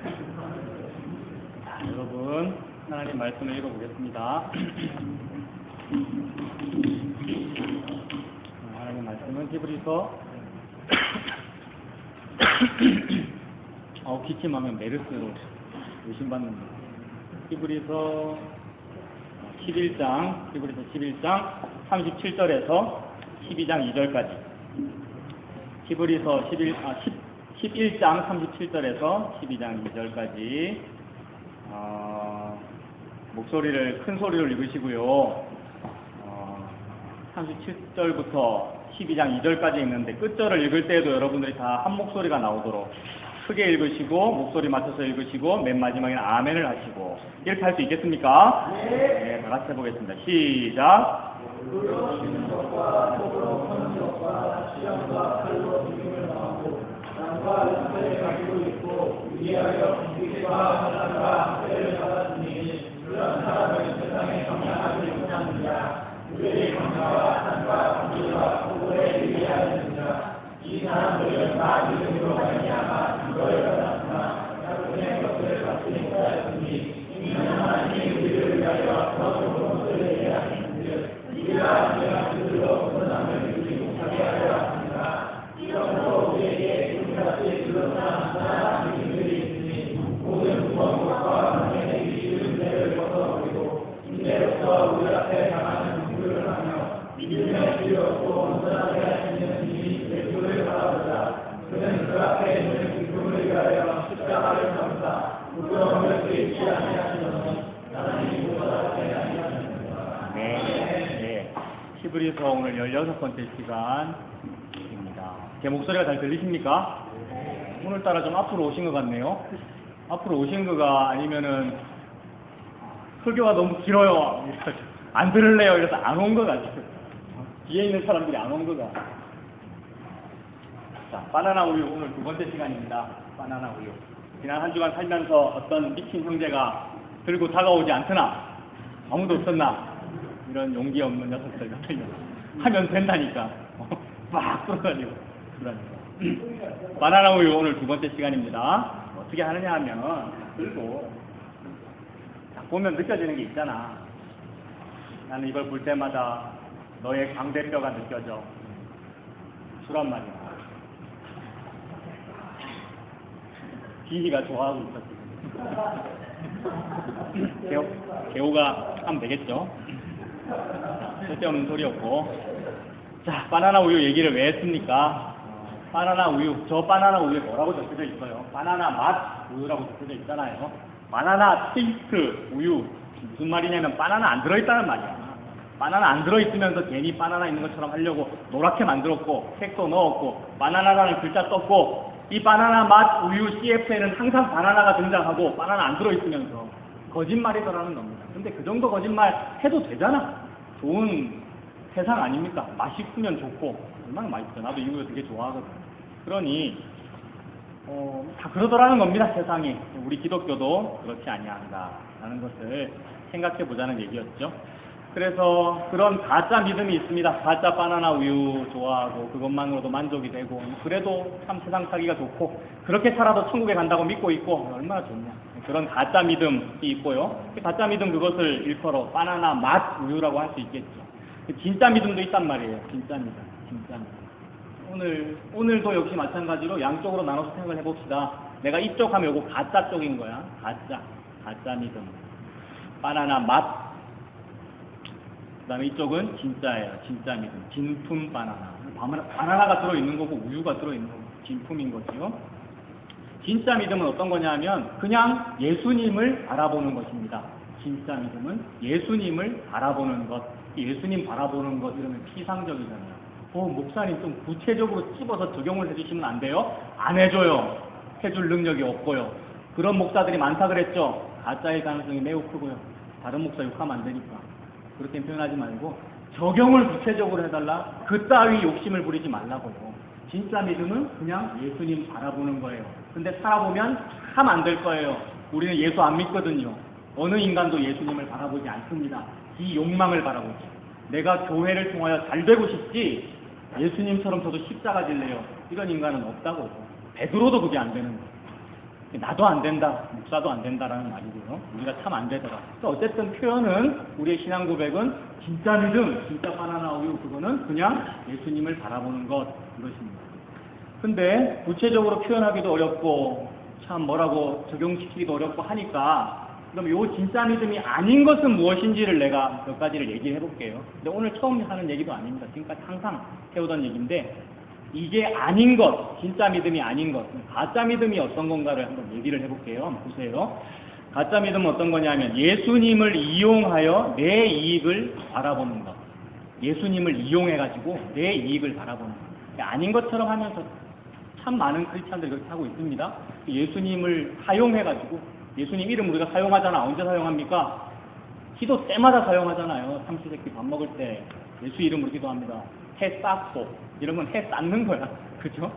자, 여러분 하나님 말씀을 읽어보겠습니다. 하나님 말씀은 히브리서 기침하면 메르스로 의심받는다. 히브리서 11장 37절에서 12장 2절까지. 히브리서 11장 37절에서 12장 2절까지 목소리를 큰 소리로 읽으시고요. 37절부터 12장 2절까지 있는데 끝절을 읽을 때에도 여러분들이 다 한 목소리가 나오도록 크게 읽으시고 목소리 맞춰서 읽으시고 맨 마지막에는 아멘을 하시고 이렇게 할 수 있겠습니까? 네, 다 같이 해보겠습니다. 시작. 이 사람들은 다 믿음으로 말미암아 그거를 받았으나 자신의 것을 받으니 하였으니 이는 하나님이 우리를 위하여 더 좋은 것을 내게 하시는즉 우리가 그가 그들로 거듭남을 이루지 못하게 하려 하십니다. 이러므로 우리에게 지금까지 둘러싼 사랑하는 믿음들이 있으니 모든 무엇과 관계되기 싫은 죄를 벗어버리고 이제부터 우리 앞에 당하는 공부를 하며 믿음의 필요 없고 온전하게 하시는 이미 백조를 바라보자. 그는 그 앞에 있는 기쁨을 위하여 십자가를 감사 부끄러움을 잊지 아니하시더니 하나님이 보답하게 아니하십니다. 네. 히브리서 오늘 16번째 시간입니다. 제 목소리가 잘 들리십니까? 오늘따라 좀 앞으로 오신 것 같네요. 앞으로 오신 거가 아니면은 설교가 너무 길어요. 안 들을래요. 이래서 안 온 것 같아요. 뒤에 있는 사람들이 안 온 것 같아요. 자, 바나나 우유 오늘 두 번째 시간입니다. 바나나 우유. 지난 한 주간 살면서 어떤 미친 형제가 들고 다가오지 않더나 아무도 없었나 이런 용기 없는 녀석들 같은 하면 된다니까 막 뚫어가지고 바나나 우유 오늘 두 번째 시간입니다. 어떻게 하느냐 하면 들고 딱 보면 느껴지는 게 있잖아. 나는 이걸 볼 때마다 너의 광대뼈가 느껴져. 수란 말이야. 기희가 좋아하고 있었지. 개호가 하면 되겠죠. 쓸데없는 소리였고. 자, 바나나 우유 얘기를 왜 했습니까? 바나나 우유, 저 바나나 우유에 뭐라고 적혀져 있어요? 바나나 맛 우유라고 적혀져 있잖아요. 바나나 테이스트 우유. 무슨 말이냐면 바나나 안 들어있다는 말이야. 바나나 안 들어있으면서 괜히 바나나 있는 것처럼 하려고 노랗게 만들었고 색도 넣었고 바나나라는 글자 썼고 이 바나나 맛 우유 CF에는 항상 바나나가 등장하고 바나나 안 들어있으면서 거짓말이더라는 겁니다. 근데 그 정도 거짓말 해도 되잖아. 좋은 세상 아닙니까? 맛있으면 좋고 얼마나 맛있어. 나도 이 우유 되게 좋아하거든. 그러니 다 그러더라는 겁니다. 세상이. 우리 기독교도 그렇지 아니한다라는 것을 생각해보자는 얘기였죠. 그래서 그런 가짜 믿음이 있습니다. 가짜 바나나 우유 좋아하고 그것만으로도 만족이 되고 그래도 참 세상 살기가 좋고 그렇게 살아도 천국에 간다고 믿고 있고 얼마나 좋냐. 그런 가짜 믿음이 있고요. 가짜 믿음 그것을 일컬어 바나나 맛 우유라고 할 수 있겠죠. 진짜 믿음도 있단 말이에요. 진짜 믿음. 진짜 믿음. 오늘도 역시 마찬가지로 양쪽으로 나눠서 생각을 해봅시다. 내가 이쪽 하면 이거 가짜 쪽인 거야. 가짜 믿음. 바나나 맛. 그 다음에 이쪽은 진짜예요. 진짜 믿음. 진품 바나나. 바나나가 들어있는 거고 우유가 들어있는 거고 진품인 거죠. 진짜 믿음은 어떤 거냐 하면 그냥 예수님을 바라보는 것입니다. 진짜 믿음은 예수님을 바라보는 것. 예수님 바라보는 것 이러면 피상적이잖아요. 목사님 좀 구체적으로 찝어서 적용을 해주시면 안 돼요? 안 해줘요. 해줄 능력이 없고요. 그런 목사들이 많다 그랬죠? 가짜일 가능성이 매우 크고요. 다른 목사 욕하면 안 되니까. 그렇게 표현하지 말고 적용을 구체적으로 해달라. 그따위 욕심을 부리지 말라고요. 진짜 믿음은 그냥 예수님 바라보는 거예요. 근데 살아보면 참 안 될 거예요. 우리는 예수 안 믿거든요. 어느 인간도 예수님을 바라보지 않습니다. 이 욕망을 바라보지. 내가 교회를 통하여 잘 되고 싶지 예수님처럼 저도 십자가 질래요. 이런 인간은 없다고. 베드로도 그게 안 되는 거예요. 나도 안 된다, 목사도 안 된다라는 말이고요. 우리가 참 안 되더라. 어쨌든 표현은 우리의 신앙 고백은 진짜 믿음, 진짜 바나나 우유 그거는 그냥 예수님을 바라보는 것 이것입니다. 근데 구체적으로 표현하기도 어렵고 참 뭐라고 적용시키기도 어렵고 하니까 그럼 요 진짜 믿음이 아닌 것은 무엇인지를 내가 몇 가지를 얘기해 볼게요. 근데 오늘 처음 하는 얘기도 아닙니다. 지금까지 항상 해오던 얘기인데 이게 아닌 것, 진짜 믿음이 아닌 것, 가짜 믿음이 어떤 건가를 한번 얘기를 해볼게요. 한번 보세요. 가짜 믿음은 어떤 거냐면 예수님을 이용하여 내 이익을 바라보는 것. 예수님을 이용해가지고 내 이익을 바라보는 것. 아닌 것처럼 하면서 참 많은 크리스찬들이 그렇게 하고 있습니다. 예수님을 사용해가지고 예수님 이름 우리가 사용하잖아. 언제 사용합니까? 기도 때마다 사용하잖아요. 삼시세끼 밥 먹을 때 예수 이름으로 기도합니다. 해 쌓고 이런 건 해 쌓는 거야. 그죠?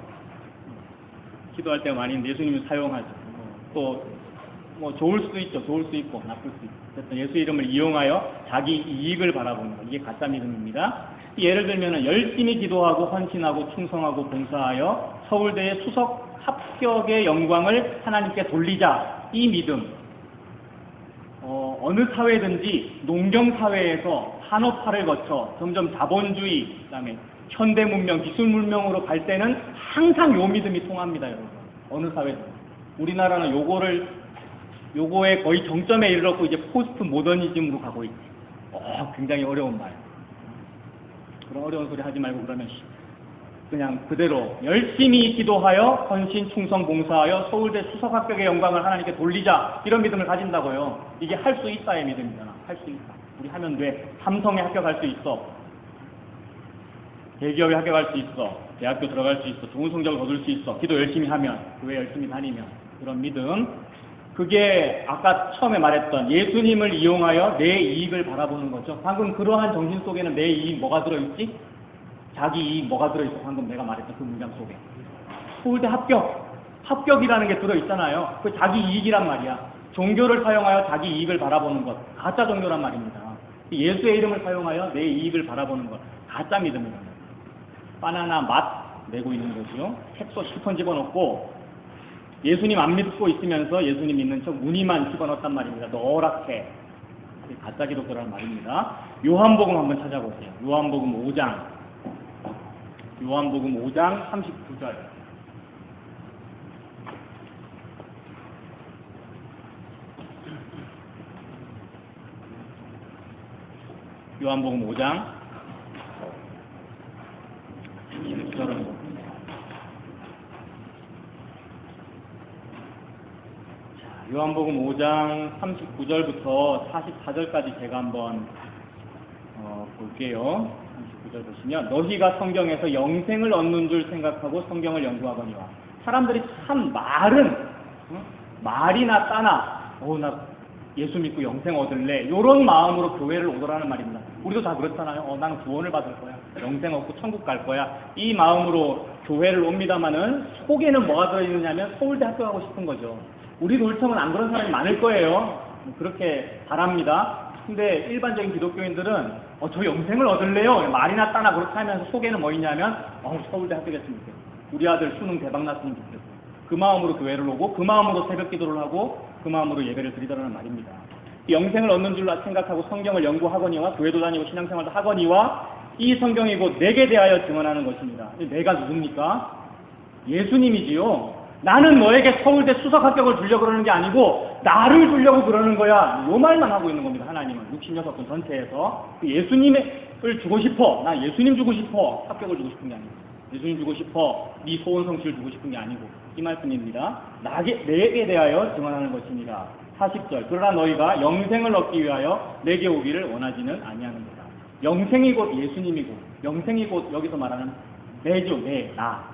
기도할 때가 많이 있는데 예수님을 사용하죠. 또 뭐 좋을 수도 있죠. 좋을 수 있고 나쁠 수 있고. 어쨌든 예수 이름을 이용하여 자기 이익을 바라보는 거. 이게 가짜 믿음입니다. 예를 들면 열심히 기도하고 헌신하고 충성하고 봉사하여 서울대의 수석 합격의 영광을 하나님께 돌리자. 이 믿음. 어느 사회든지 농경사회에서 산업화를 거쳐 점점 자본주의, 그다음에 현대문명, 기술문명으로 갈 때는 항상 요 믿음이 통합니다, 여러분. 어느 사회든. 우리나라는 요거의 거의 정점에 이르렀고 이제 포스트 모더니즘으로 가고 있지. 굉장히 어려운 말. 그런 어려운 소리 하지 말고 그러면 그냥 그대로 열심히 기도하여 헌신, 충성, 봉사하여 서울대 수석 합격의 영광을 하나님께 돌리자. 이런 믿음을 가진다고요. 이게 할 수 있다의 믿음이잖아. 할 수 있다. 우리 하면 돼. 삼성에 합격할 수 있어. 대기업에 합격할 수 있어. 대학교 들어갈 수 있어. 좋은 성적을 거둘 수 있어. 기도 열심히 하면, 교회 열심히 다니면. 그런 믿음. 그게 아까 처음에 말했던 예수님을 이용하여 내 이익을 바라보는 거죠. 방금 그러한 정신 속에는 내 이익 뭐가 들어있지? 자기 이익 뭐가 들어있어? 방금 내가 말했던 그 문장 속에. 서울대 합격이라는 게 들어있잖아요. 그 자기 이익이란 말이야. 종교를 사용하여 자기 이익을 바라보는 것. 가짜 종교란 말입니다. 예수의 이름을 사용하여 내 이익을 바라보는 것. 가짜 믿음이란 말이에요. 바나나 맛 내고 있는 거죠. 캡소 실컷 집어넣고 예수님 안 믿고 있으면서 예수님 믿는 척 무늬만 집어넣었단 말입니다. 노랗게. 가짜 기독교라는 말입니다. 요한복음 한번 찾아보세요. 요한복음 5장 39절. 요한복음 5장 39절은 요한복음 5장 39절부터 44절까지 제가 한번 볼게요. 39절 보시면 너희가 성경에서 영생을 얻는 줄 생각하고 성경을 연구하거니와. 사람들이 참 말이나 따나 나 예수 믿고 영생 얻을래 이런 마음으로 교회를 오더라는 말입니다. 우리도 다 그렇잖아요. 나는 구원을 받을 거야. 영생 얻고 천국 갈 거야. 이 마음으로 교회를 옵니다마는 속에는 뭐가 들어있느냐면 서울대 합격하고 싶은 거죠. 우리 놀청은 안 그런 사람이 많을 거예요. 그렇게 바랍니다. 근데 일반적인 기독교인들은 저 영생을 얻을래요. 말이나 따나 그렇게 하면서 속에는 뭐 있냐면 서울대 합격했으면 좋겠어. 우리 아들 수능 대박 났으면 좋겠어. 그 마음으로 교회를 오고 그 마음으로 새벽 기도를 하고 그 마음으로 예배를 드리더라는 말입니다. 영생을 얻는 줄로 생각하고 성경을 연구하거니와 교회도 다니고 신앙생활도 하거니와 이 성경이 곧 내게 대하여 증언하는 것입니다. 내가 누굽니까? 예수님이지요. 나는 너에게 서울대 수석 합격을 주려고 그러는 게 아니고 나를 주려고 그러는 거야. 요 말만 하고 있는 겁니다. 하나님은 66분 전체에서 예수님을 주고 싶어. 나 예수님 주고 싶어. 합격을 주고 싶은 게 아니고 예수님 주고 싶어. 네 소원 성취를 주고 싶은 게 아니고 이 말씀입니다. 내게 대하여 증언하는 것입니다. 40절. 그러나 너희가 영생을 얻기 위하여 내게 오기를 원하지는 아니하는 거다. 영생이 곧 예수님이고 영생이 곧 여기서 말하는 내죠. 나.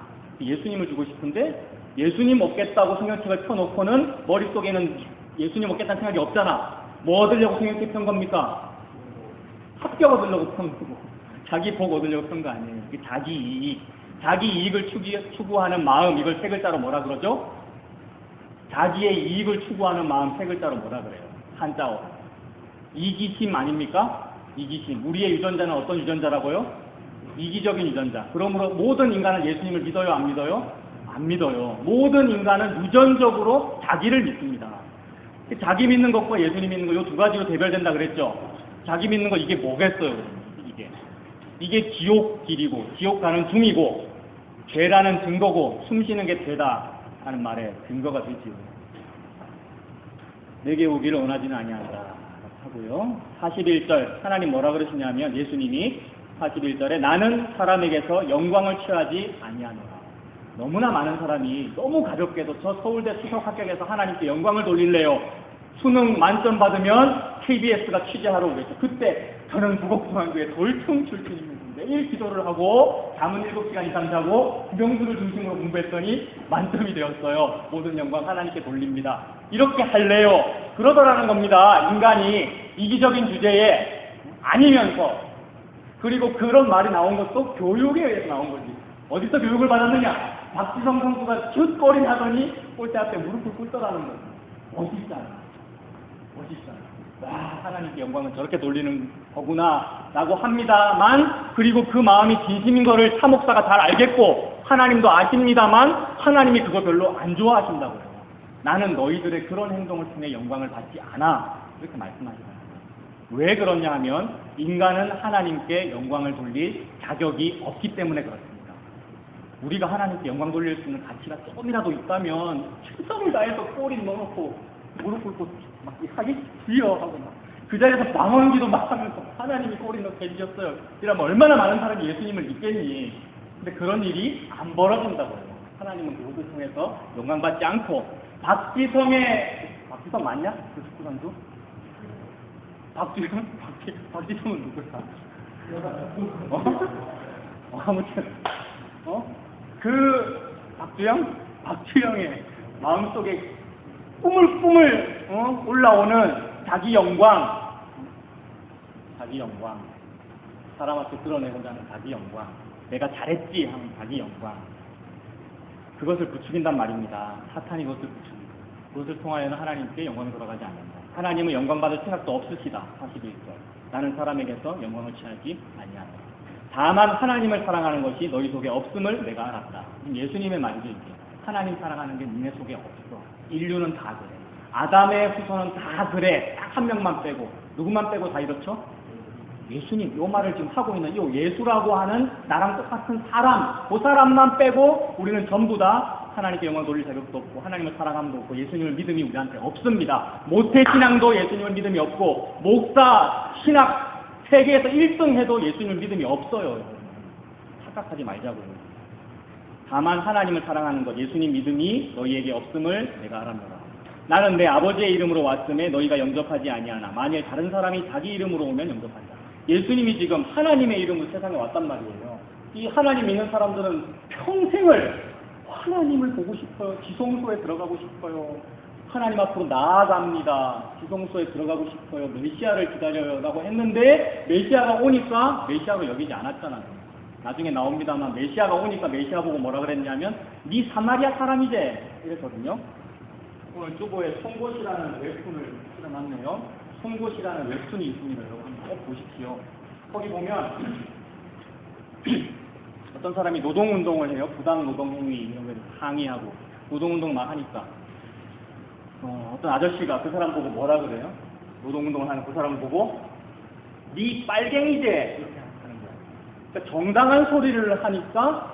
예수님을 주고 싶은데 예수님 얻겠다고 성경책을 펴놓고는 머릿속에는 예수님 얻겠다는 생각이 없잖아. 뭐 얻으려고 성경책 편 겁니까? 합격 얻으려고 편 거고 자기 복 얻으려고 편 거 아니에요. 자기 이익. 자기 이익을 추구하는 마음, 이걸 세 글자로 뭐라 그러죠? 자기의 이익을 추구하는 마음 세 글자로 뭐라 그래요? 한자어. 이기심 아닙니까? 이기심. 우리의 유전자는 어떤 유전자라고요? 이기적인 유전자. 그러므로 모든 인간은 예수님을 믿어요? 안 믿어요? 안 믿어요. 모든 인간은 유전적으로 자기를 믿습니다. 자기 믿는 것과 예수님 믿는 거 이 두 가지로 대별된다 그랬죠. 자기 믿는 거 이게 뭐겠어요? 이게 지옥 길이고 지옥 가는 중이고 죄라는 증거고 숨쉬는 게 죄다 하는 말에 증거가 되지요. 내게 오기를 원하지는 아니한다 하고요. 41절 하나님 뭐라 그러시냐면 예수님이 41절에 나는 사람에게서 영광을 취하지 아니하노라. 너무나 많은 사람이 너무 가볍게도 저 서울대 수석 합격해서 하나님께 영광을 돌릴래요. 수능 만점 받으면 KBS가 취재하러 오겠죠. 그때 저는 부곡중앙교회 돌청 출신입니다. 매일 기도를 하고 잠은 7시간 이상 자고 명수를 중심으로 공부했더니 만점이 되었어요. 모든 영광 하나님께 돌립니다. 이렇게 할래요. 그러더라는 겁니다. 인간이 이기적인 주제에 아니면서 그리고 그런 말이 나온 것도 교육에 의해서 나온 거지. 어디서 교육을 받았느냐? 박지성 선수가 슛거리 하더니 골대 앞에 무릎을 꿇더라는 거지. 멋있잖아. 와, 하나님께 영광을 저렇게 돌리는 거구나 라고 합니다만 그리고 그 마음이 진심인 거를 차 목사가 잘 알겠고 하나님도 아십니다만 하나님이 그거 별로 안 좋아하신다고요. 나는 너희들의 그런 행동을 통해 영광을 받지 않아. 이렇게 말씀하시잖아요. 왜 그러냐 하면 인간은 하나님께 영광을 돌릴 자격이 없기 때문에 그렇습니다. 우리가 하나님께 영광 돌릴 수 있는 가치가 조금이라도 있다면 최선을 다해서 꼬리 넣어놓고 무릎 꿇고 막 하기 주여 하고 막 그 자리에서 망원기도 막 하면서 하나님이 꼬리 넣게 해주셨어요. 이러면 얼마나 많은 사람이 예수님을 믿겠니? 근데 그런 일이 안 벌어진다고요. 하나님은 그것을 통해서 영광받지 않고 박지성 맞냐? 그 축구 선수? 박지성은 누구야? 아무튼 그 박주영의 마음속에 꾸물꾸물 올라오는 자기 영광 사람 앞에 드러내고자 하는 자기 영광 내가 잘했지 하는 자기 영광 그것을 부추긴단 말입니다. 사탄이 그것을 부추기고 그것을 통하여는 하나님께 영광이 돌아가지 않는다. 하나님은 영광받을 생각도 없으시다. 41절 나는 사람에게서 영광을 취하지 아니하노라. 다만 하나님을 사랑하는 것이 너희 속에 없음을 내가 알았다. 예수님의 말이죠. 이게 하나님 사랑하는 게 니네 속에 없어. 인류는 다 그래. 아담의 후손은 다 그래. 딱 한 명만 빼고. 누구만 빼고 다 이렇죠? 예수님, 요 말을 지금 하고 있는 요 예수라고 하는 나랑 똑같은 사람, 그 사람만 빼고 우리는 전부 다 하나님께 영광 돌릴 자격도 없고 하나님을 사랑함도 없고 예수님을 믿음이 우리한테 없습니다. 모태신앙도 예수님을 믿음이 없고 목사, 신학 세계에서 1등 해도 예수님을 믿음이 없어요. 착각하지 말자고요. 다만 하나님을 사랑하는 것, 예수님 믿음이 너희에게 없음을 내가 알았노라. 나는 내 아버지의 이름으로 왔음에 너희가 영접하지 아니하나 만일 다른 사람이 자기 이름으로 오면 영접한다. 예수님이 지금 하나님의 이름으로 세상에 왔단 말이에요. 이 하나님 믿는 사람들은 평생을 하나님을 보고 싶어요. 지성소에 들어가고 싶어요. 하나님 앞으로 나아갑니다. 지성소에 들어가고 싶어요. 메시아를 기다려요. 라고 했는데 메시아가 오니까 메시아로 여기지 않았잖아요. 나중에 나옵니다만 메시아가 오니까 메시아 보고 뭐라 그랬냐면 네 사마리아 사람이지 이랬거든요. 오늘 주보에 송곳이라는 웹툰을 실어놨네요. 송곳이라는 웹툰이 있습니다. 여러분 꼭 보십시오. 거기 보면 어떤 사람이 노동운동을 해요. 부당노동행위 이런 걸 항의하고 노동운동 막 하니까 어떤 아저씨가 그 사람 보고 뭐라 그래요? 노동운동을 하는 그 사람을 보고 네 빨갱이제 이렇게 하는 거예요. 그러니까 정당한 소리를 하니까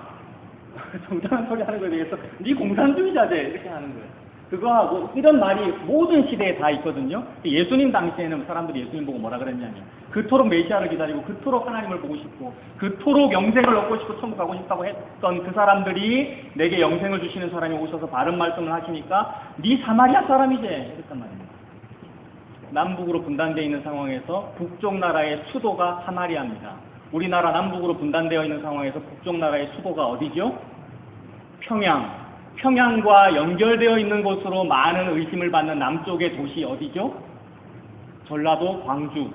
정당한 소리 하는 거에 대해서 네 공산주의자제 이렇게 하는 거예요. 그거하고 이런 말이 모든 시대에 다 있거든요. 예수님 당시에는 사람들이 예수님 보고 뭐라 그랬냐면 그토록 메시아를 기다리고 그토록 하나님을 보고 싶고 그토록 영생을 얻고 싶고 천국 가고 싶다고 했던 그 사람들이 내게 영생을 주시는 사람이 오셔서 바른 말씀을 하시니까 네 사마리아 사람이지 이랬단 말입니다. 남북으로 분단되어 있는 상황에서 북쪽 나라의 수도가 사마리아입니다. 우리나라 남북으로 분단되어 있는 상황에서 북쪽 나라의 수도가 어디죠? 평양과 연결되어 있는 곳으로 많은 의심을 받는 남쪽의 도시 어디죠? 전라도 광주.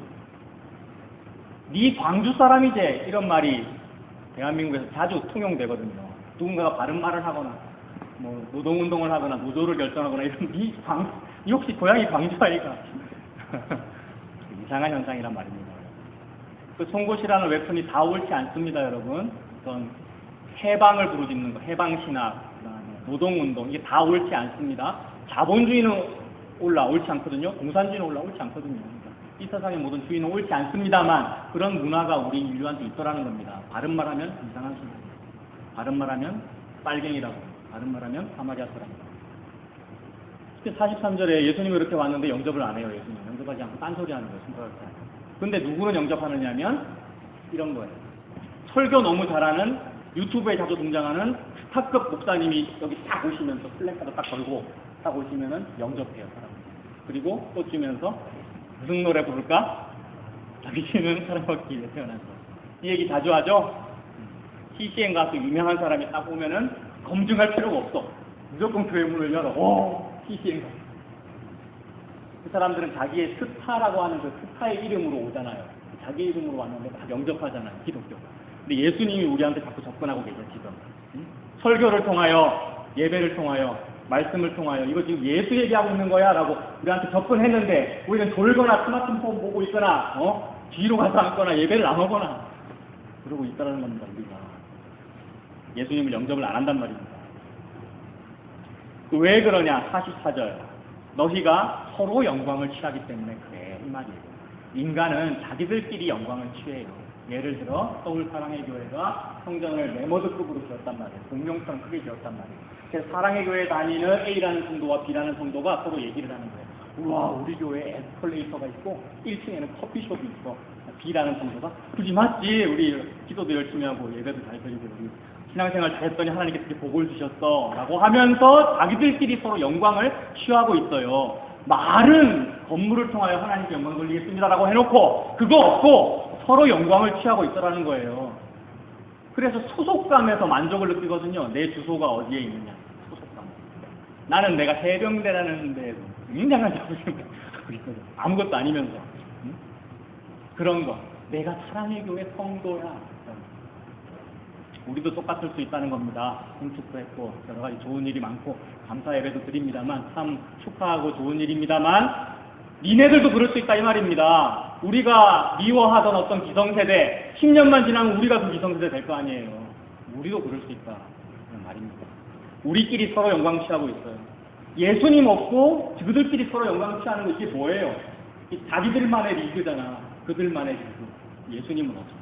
네 광주 사람이지 이런 말이 대한민국에서 자주 통용되거든요. 누군가가 바른 말을 하거나 뭐 노동운동을 하거나 노조를 결정하거나 이런 네 혹시 고향이 광주 아이가? 이상한 현상이란 말입니다. 그 송곳이라는 웹툰이 다 옳지 않습니다, 여러분. 어떤 해방을 부르짖는 거, 해방신학, 노동운동, 이게 다 옳지 않습니다. 자본주의는 옳지 않거든요. 공산주의는 옳지 않거든요. 이 세상의 모든 주의는 옳지 않습니다만 그런 문화가 우리 인류한테 있더라는 겁니다. 바른 말하면 이상한 소리, 바른 말하면 빨갱이라고, 바른 말하면 사마리아 사람이라고. 43절에 예수님이 이렇게 왔는데 영접을 안 해요. 예수님 영접하지 않고 딴소리 하는 거예요. 생각할 때. 근데 누구는 영접하느냐면 이런 거예요. 설교 너무 잘하는 유튜브에 자주 등장하는 스타급 목사님이 여기 딱 오시면서 플래카드 딱 걸고 딱 오시면은 영접해요. 사람. 그리고 또 주면서 무슨 노래 부를까? 당신은 사랑받기 위해 태어났어. 이 얘기 자주 하죠? CCM 가수 유명한 사람이 딱 오면은 검증할 필요가 없어. 무조건 교회 문을 열어. 오, CCM 가수. 그 사람들은 자기의 스타라고 하는 그 스타의 이름으로 오잖아요. 자기 이름으로 왔는데 다 영접하잖아요. 기독교가. 근데 예수님이 우리한테 자꾸 접근하고 계셔 지금. 설교를 통하여, 예배를 통하여, 말씀을 통하여 이거 지금 예수 얘기하고 있는 거야 라고 우리한테 접근했는데 우리는 졸거나 스마트폰 보고 있거나 뒤로 가서 앉거나 예배를 안 하거나 그러고 있다는 겁니다. 우리가 예수님을 영접을 안 한단 말입니다. 왜 그러냐? 44절 너희가 서로 영광을 취하기 때문에 그래 이 말이에요. 인간은 자기들끼리 영광을 취해요. 예를 들어 서울 사랑의 교회가 성전을 메모드급으로 지었단 말이에요. 공룡처럼 크게 지었단 말이에요. 그래서 사랑의 교회에 다니는 A라는 성도와 B라는 성도가 서로 얘기를 하는 거예요. 우와 우리 교회에 에스컬레이터가 있고 1층에는 커피숍이 있어. B라는 성도가 굳이 맞지 우리 기도도 열심히 하고 예배도 잘 드리고 우리 신앙생활 잘했더니 하나님께서 이렇게 복을 주셨어 라고 하면서 자기들끼리 서로 영광을 취하고 있어요. 말은 건물을 통하여 하나님께 영광을 돌리겠습니다 라고 해놓고 그거 없고 서로 영광을 취하고 있더라는 거예요. 그래서 소속감에서 만족을 느끼거든요. 내 주소가 어디에 있느냐. 소속감. 나는 내가 해병대라는 데 굉장한 자부심을 갖고 있거든. 아무것도 아니면서. 응? 그런 거. 내가 사랑의 교회 성도야. 우리도 똑같을 수 있다는 겁니다. 공축도 했고 여러 가지 좋은 일이 많고 감사 예배도 드립니다만 참 축하하고 좋은 일입니다만 니네들도 그럴 수 있다 이 말입니다. 우리가 미워하던 어떤 기성세대 10년만 지나면 우리가 그 기성세대 될 거 아니에요. 우리도 그럴 수 있다 그런 말입니다. 우리끼리 서로 영광 취하고 있어요. 예수님 없고 그들끼리 서로 영광 취하는 거 이게 뭐예요? 자기들만의 리그잖아. 그들만의 리그. 예수님은 없어.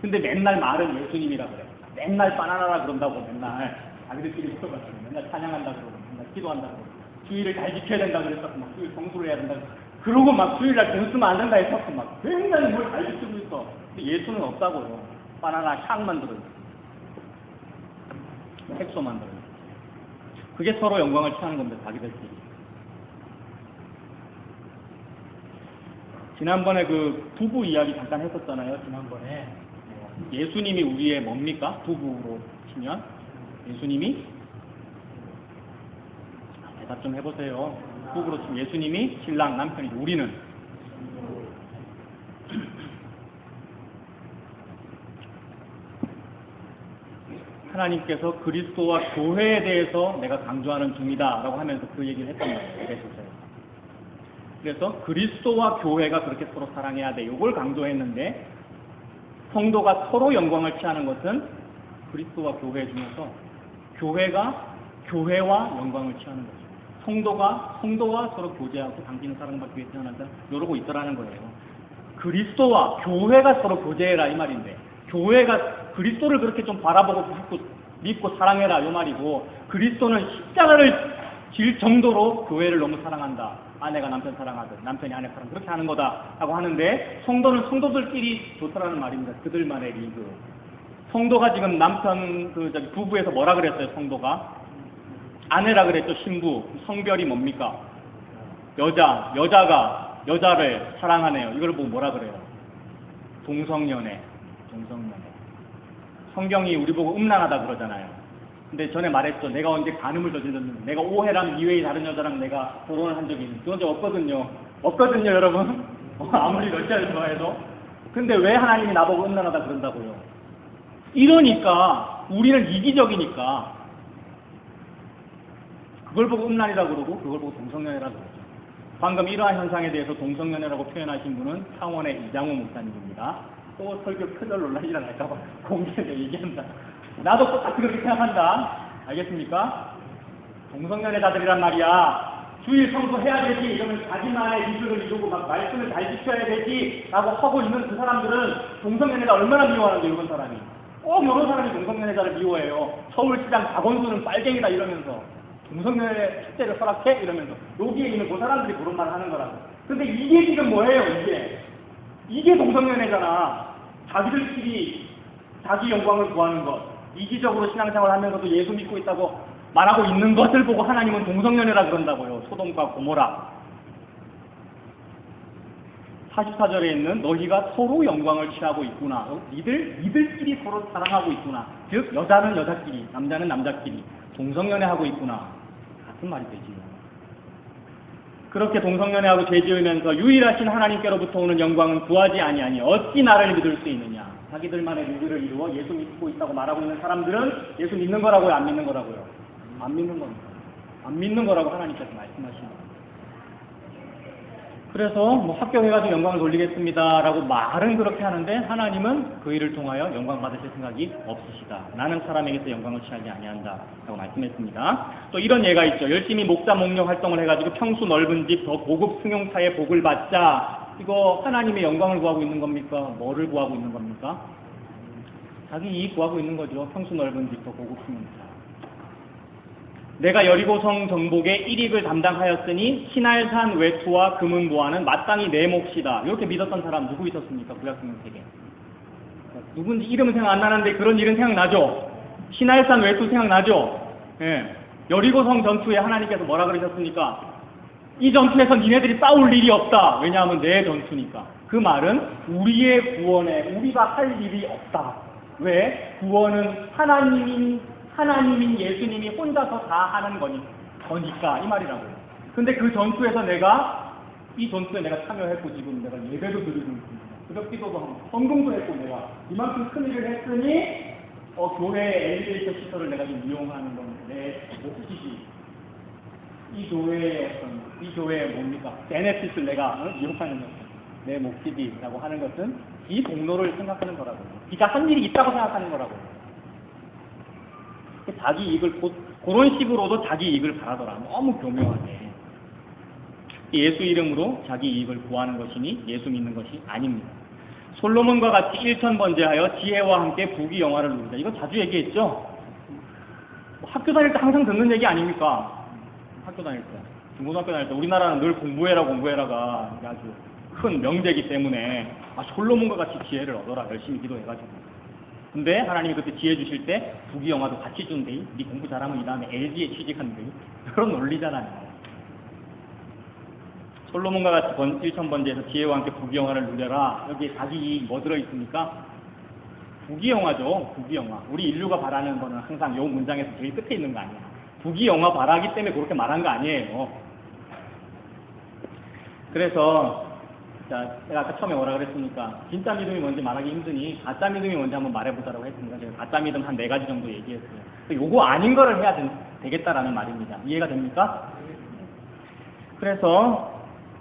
근데 맨날 말은 예수님이라 그래. 맨날 바나나라 그런다고 맨날 자기들끼리 붙어가지고 맨날 찬양한다 그러고 맨날 기도한다 그러고 주의를 잘 지켜야 된다 그랬었고 막 주의 성수를 해야 된다 그러고 막 주일날 돈 쓰면 안 된다 했었고 막 굉장히 뭘 잘 지키고 있어. 근데 예수는 없다고요. 바나나 향 만들어요. 색소 만들어요. 그게 서로 영광을 취하는 겁니다. 자기들끼리. 지난번에 그 부부 이야기 잠깐 했었잖아요. 지난번에 예수님이 우리의 뭡니까? 부부로 치면 예수님이 대답 좀 해보세요. 부부로 치면 예수님이 신랑 남편이고 우리는 하나님께서 그리스도와 교회에 대해서 내가 강조하는 중이다 라고 하면서 그 얘기를 했단 말이에요. 에베소서에. 그래서 그리스도와 교회가 그렇게 서로 사랑해야 돼. 이걸 강조했는데 성도가 서로 영광을 취하는 것은 그리스도와 교회 중에서 교회가 교회와 영광을 취하는 거죠. 성도와 서로 교제하고 당신은 사랑받기 위해 태어난다. 이러고 있더라는 거예요. 그리스도와 교회가 서로 교제해라 이 말인데 교회가 그리스도를 그렇게 좀 바라보고 믿고 사랑해라 이 말이고 그리스도는 십자가를 질 정도로 교회를 너무 사랑한다. 아내가 남편 사랑하듯 남편이 아내 사랑 그렇게 하는 거다 라고 하는데 성도는 성도들끼리 좋다라는 말입니다. 그들만의 리그. 성도가 지금 남편 부부에서 뭐라 그랬어요? 성도가 아내라 그랬죠. 신부. 성별이 뭡니까? 여자가 여자를 사랑하네요. 이걸 보고 뭐라 그래요? 동성연애. 성경이 우리 보고 음란하다 그러잖아요. 근데 전에 말했죠. 내가 언제 간음을 저질렀는데 내가 오해랑 이외의 다른 여자랑 내가 결혼을 한 적이 있는데 그건 적 없거든요 여러분. 아무리 러시아를 좋아해도. 근데 왜 하나님이 나보고 음란하다 그런다고요? 이러니까 우리는 이기적이니까 그걸 보고 음란이라고 그러고 그걸 보고 동성연애라고 그러죠. 방금 이러한 현상에 대해서 동성연애라고 표현하신 분은 창원의 이장호 목사님입니다. 또 설교 표절 논란이 일어날까봐 공개해서 얘기한다. 나도 똑같이 그렇게 생각한다. 알겠습니까? 동성연애자들이란 말이야. 주일 성수해야 되지 이러면 자기만의 리듬을 이루고 막 말씀을 잘 지켜야 되지 라고 하고 있는 그 사람들은 동성연애자 얼마나 미워하는데 이런 사람이. 이런 사람이 동성연애자를 미워해요. 서울시장 박원순은 빨갱이다 이러면서 동성연애 축제를 허락해? 이러면서 여기에 있는 그 사람들이 그런 말을 하는 거라고. 근데 이게 지금 뭐예요 이게 동성연애잖아. 자기들끼리 자기 영광을 구하는 것, 이기적으로 신앙생활을 하면서도 예수 믿고 있다고 말하고 있는 것을 보고 하나님은 동성연애라 그런다고요. 소돔과 고모라. 44절에 있는 너희가 서로 영광을 취하고 있구나. 니들끼리 서로 사랑하고 있구나. 즉 여자는 여자끼리, 남자는 남자끼리 동성연애하고 있구나. 같은 말이 되지. 그렇게 동성연애하고 죄지으면서 유일하신 하나님께로부터 오는 영광은 구하지 아니하니 어찌 나를 믿을 수 있느냐. 자기들만의 누구를 이루어 예수 믿고 있다고 말하고 있는 사람들은 예수 믿는 거라고요? 안 믿는 거라고요? 안 믿는 겁니다. 안 믿는 거라고 하나님께서 말씀하시는 거예요. 그래서 뭐 합격해가지고 영광을 돌리겠습니다 라고 말은 그렇게 하는데 하나님은 그 일을 통하여 영광 받으실 생각이 없으시다. 나는 사람에게서 영광을 취하지 아니한다 라고 말씀했습니다. 또 이런 예가 있죠. 열심히 목자 목녀 활동을 해가지고 평수 넓은 집 더 고급 승용차의 복을 받자. 이거 하나님의 영광을 구하고 있는 겁니까? 뭐를 구하고 있는 겁니까? 자기 이익 구하고 있는 거죠. 평수 넓은 집 더 고급 승용차. 내가 여리고성 정복의 일익을 담당하였으니 신할산 외투와 금은 보화는 마땅히 내 몫이다. 이렇게 믿었던 사람 누구 있었습니까? 구약성경 세계. 누군지 이름은 생각 안 나는데 그런 일은 생각나죠? 신할산 외투 생각나죠? 예. 여리고성 전투에 하나님께서 뭐라 그러셨습니까? 이 전투에서 니네들이 싸울 일이 없다. 왜냐하면 내 전투니까. 그 말은 우리의 구원에 우리가 할 일이 없다. 왜? 구원은 하나님인 예수님이 혼자서 다 하는 거니까 이 말이라고요. 근데 그 전투에서 이 전투에 내가 참여했고 지금 내가 예배도 드리고 있습니다. 그렇기도 하고 성공도 했고 내가 이만큼 큰 일을 했으니 교회 엘리베이터 시설을 내가 좀 이용하는 건 내 몫이지. 이 교회의 뭡니까? 베네핏을 내가 이용하는 것, 내 몫이지라고 하는 것은 이 공로를 생각하는 거라고요. 네가 한 일이 있다고 생각하는 거라고요. 자기 이익을 그런 식으로도 자기 이익을 바라더라. 너무 교묘하게. 예수 이름으로 자기 이익을 구하는 것이니 예수 믿는 것이 아닙니다. 솔로몬과 같이 일천번제하여 지혜와 함께 부귀영화를 누리자. 이거 자주 얘기했죠. 학교 다닐 때 항상 듣는 얘기 아닙니까? 학교 다닐 때, 중고등학교 다닐 때 우리나라는 늘 공부해라가 아주 큰 명제이기 때문에 솔로몬과 같이 지혜를 얻어라. 열심히 기도해가지고. 근데 하나님이 그때 지혜 주실 때 부귀영화도 같이 준대. 네 공부 잘하면 이 다음에 LG에 취직한대. 그런 논리잖아요. 솔로몬과 같이 1000번제에서 지혜와 함께 부귀영화를 누려라. 여기에 자기 이익 뭐 들어있습니까? 부귀영화죠. 부귀영화. 우리 인류가 바라는 거는 항상 이 문장에서 제일 끝에 있는 거 아니야. 부귀영화 바라기 때문에 그렇게 말한 거 아니에요. 그래서 제가 아까 처음에 뭐라 그랬습니까? 진짜 믿음이 뭔지 말하기 힘드니 가짜 믿음이 뭔지 한번 말해보자라고 했습니다. 제가 가짜 믿음 한 4가지 정도 얘기했어요. 요거 아닌 거를 해야 되겠다라는 말입니다. 이해가 됩니까? 그래서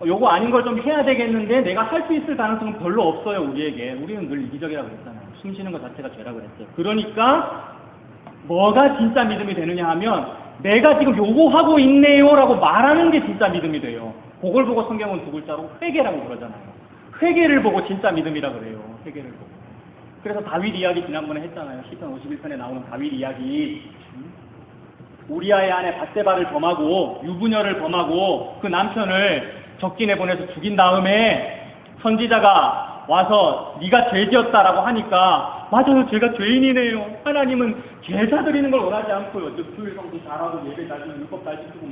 요거 아닌 걸 좀 해야 되겠는데 내가 할 수 있을 가능성은 별로 없어요. 우리에게. 우리는 늘 이기적이라고 그랬잖아요. 숨 쉬는 것 자체가 죄라고 그랬어요. 그러니까 뭐가 진짜 믿음이 되느냐 하면 내가 지금 요거 하고 있네요 라고 말하는 게 진짜 믿음이 돼요. 그걸 보고 성경은 2글자로 회개라고 그러잖아요. 회개를 보고 진짜 믿음이라 그래요. 회개를 보고. 그래서 다윗 이야기 지난번에 했잖아요. 시편 51편에 나오는 다윗 이야기. 우리아의 아내 밧세바를 범하고 유부녀를 범하고 그 남편을 적진에 보내서 죽인 다음에 선지자가 와서 네가 죄지었다라고 하니까 맞아요. 제가 죄인이네요. 하나님은 제사 드리는 걸 원하지 않고요. 주일 성수 잘하고 예배 잘 지키고 율법 잘 지키고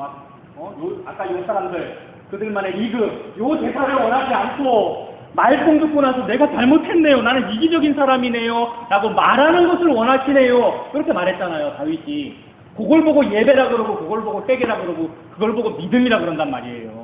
아까 요 사람들 그들만의 리그 요 제사를 원하지 않고 말씀 듣고 나서 내가 잘못했네요. 나는 이기적인 사람이네요. 라고 말하는 것을 원하시네요. 그렇게 말했잖아요. 다윗이. 그걸 보고 예배라 그러고 그걸 보고 회개라 그러고 그걸 보고 믿음이라 그런단 말이에요.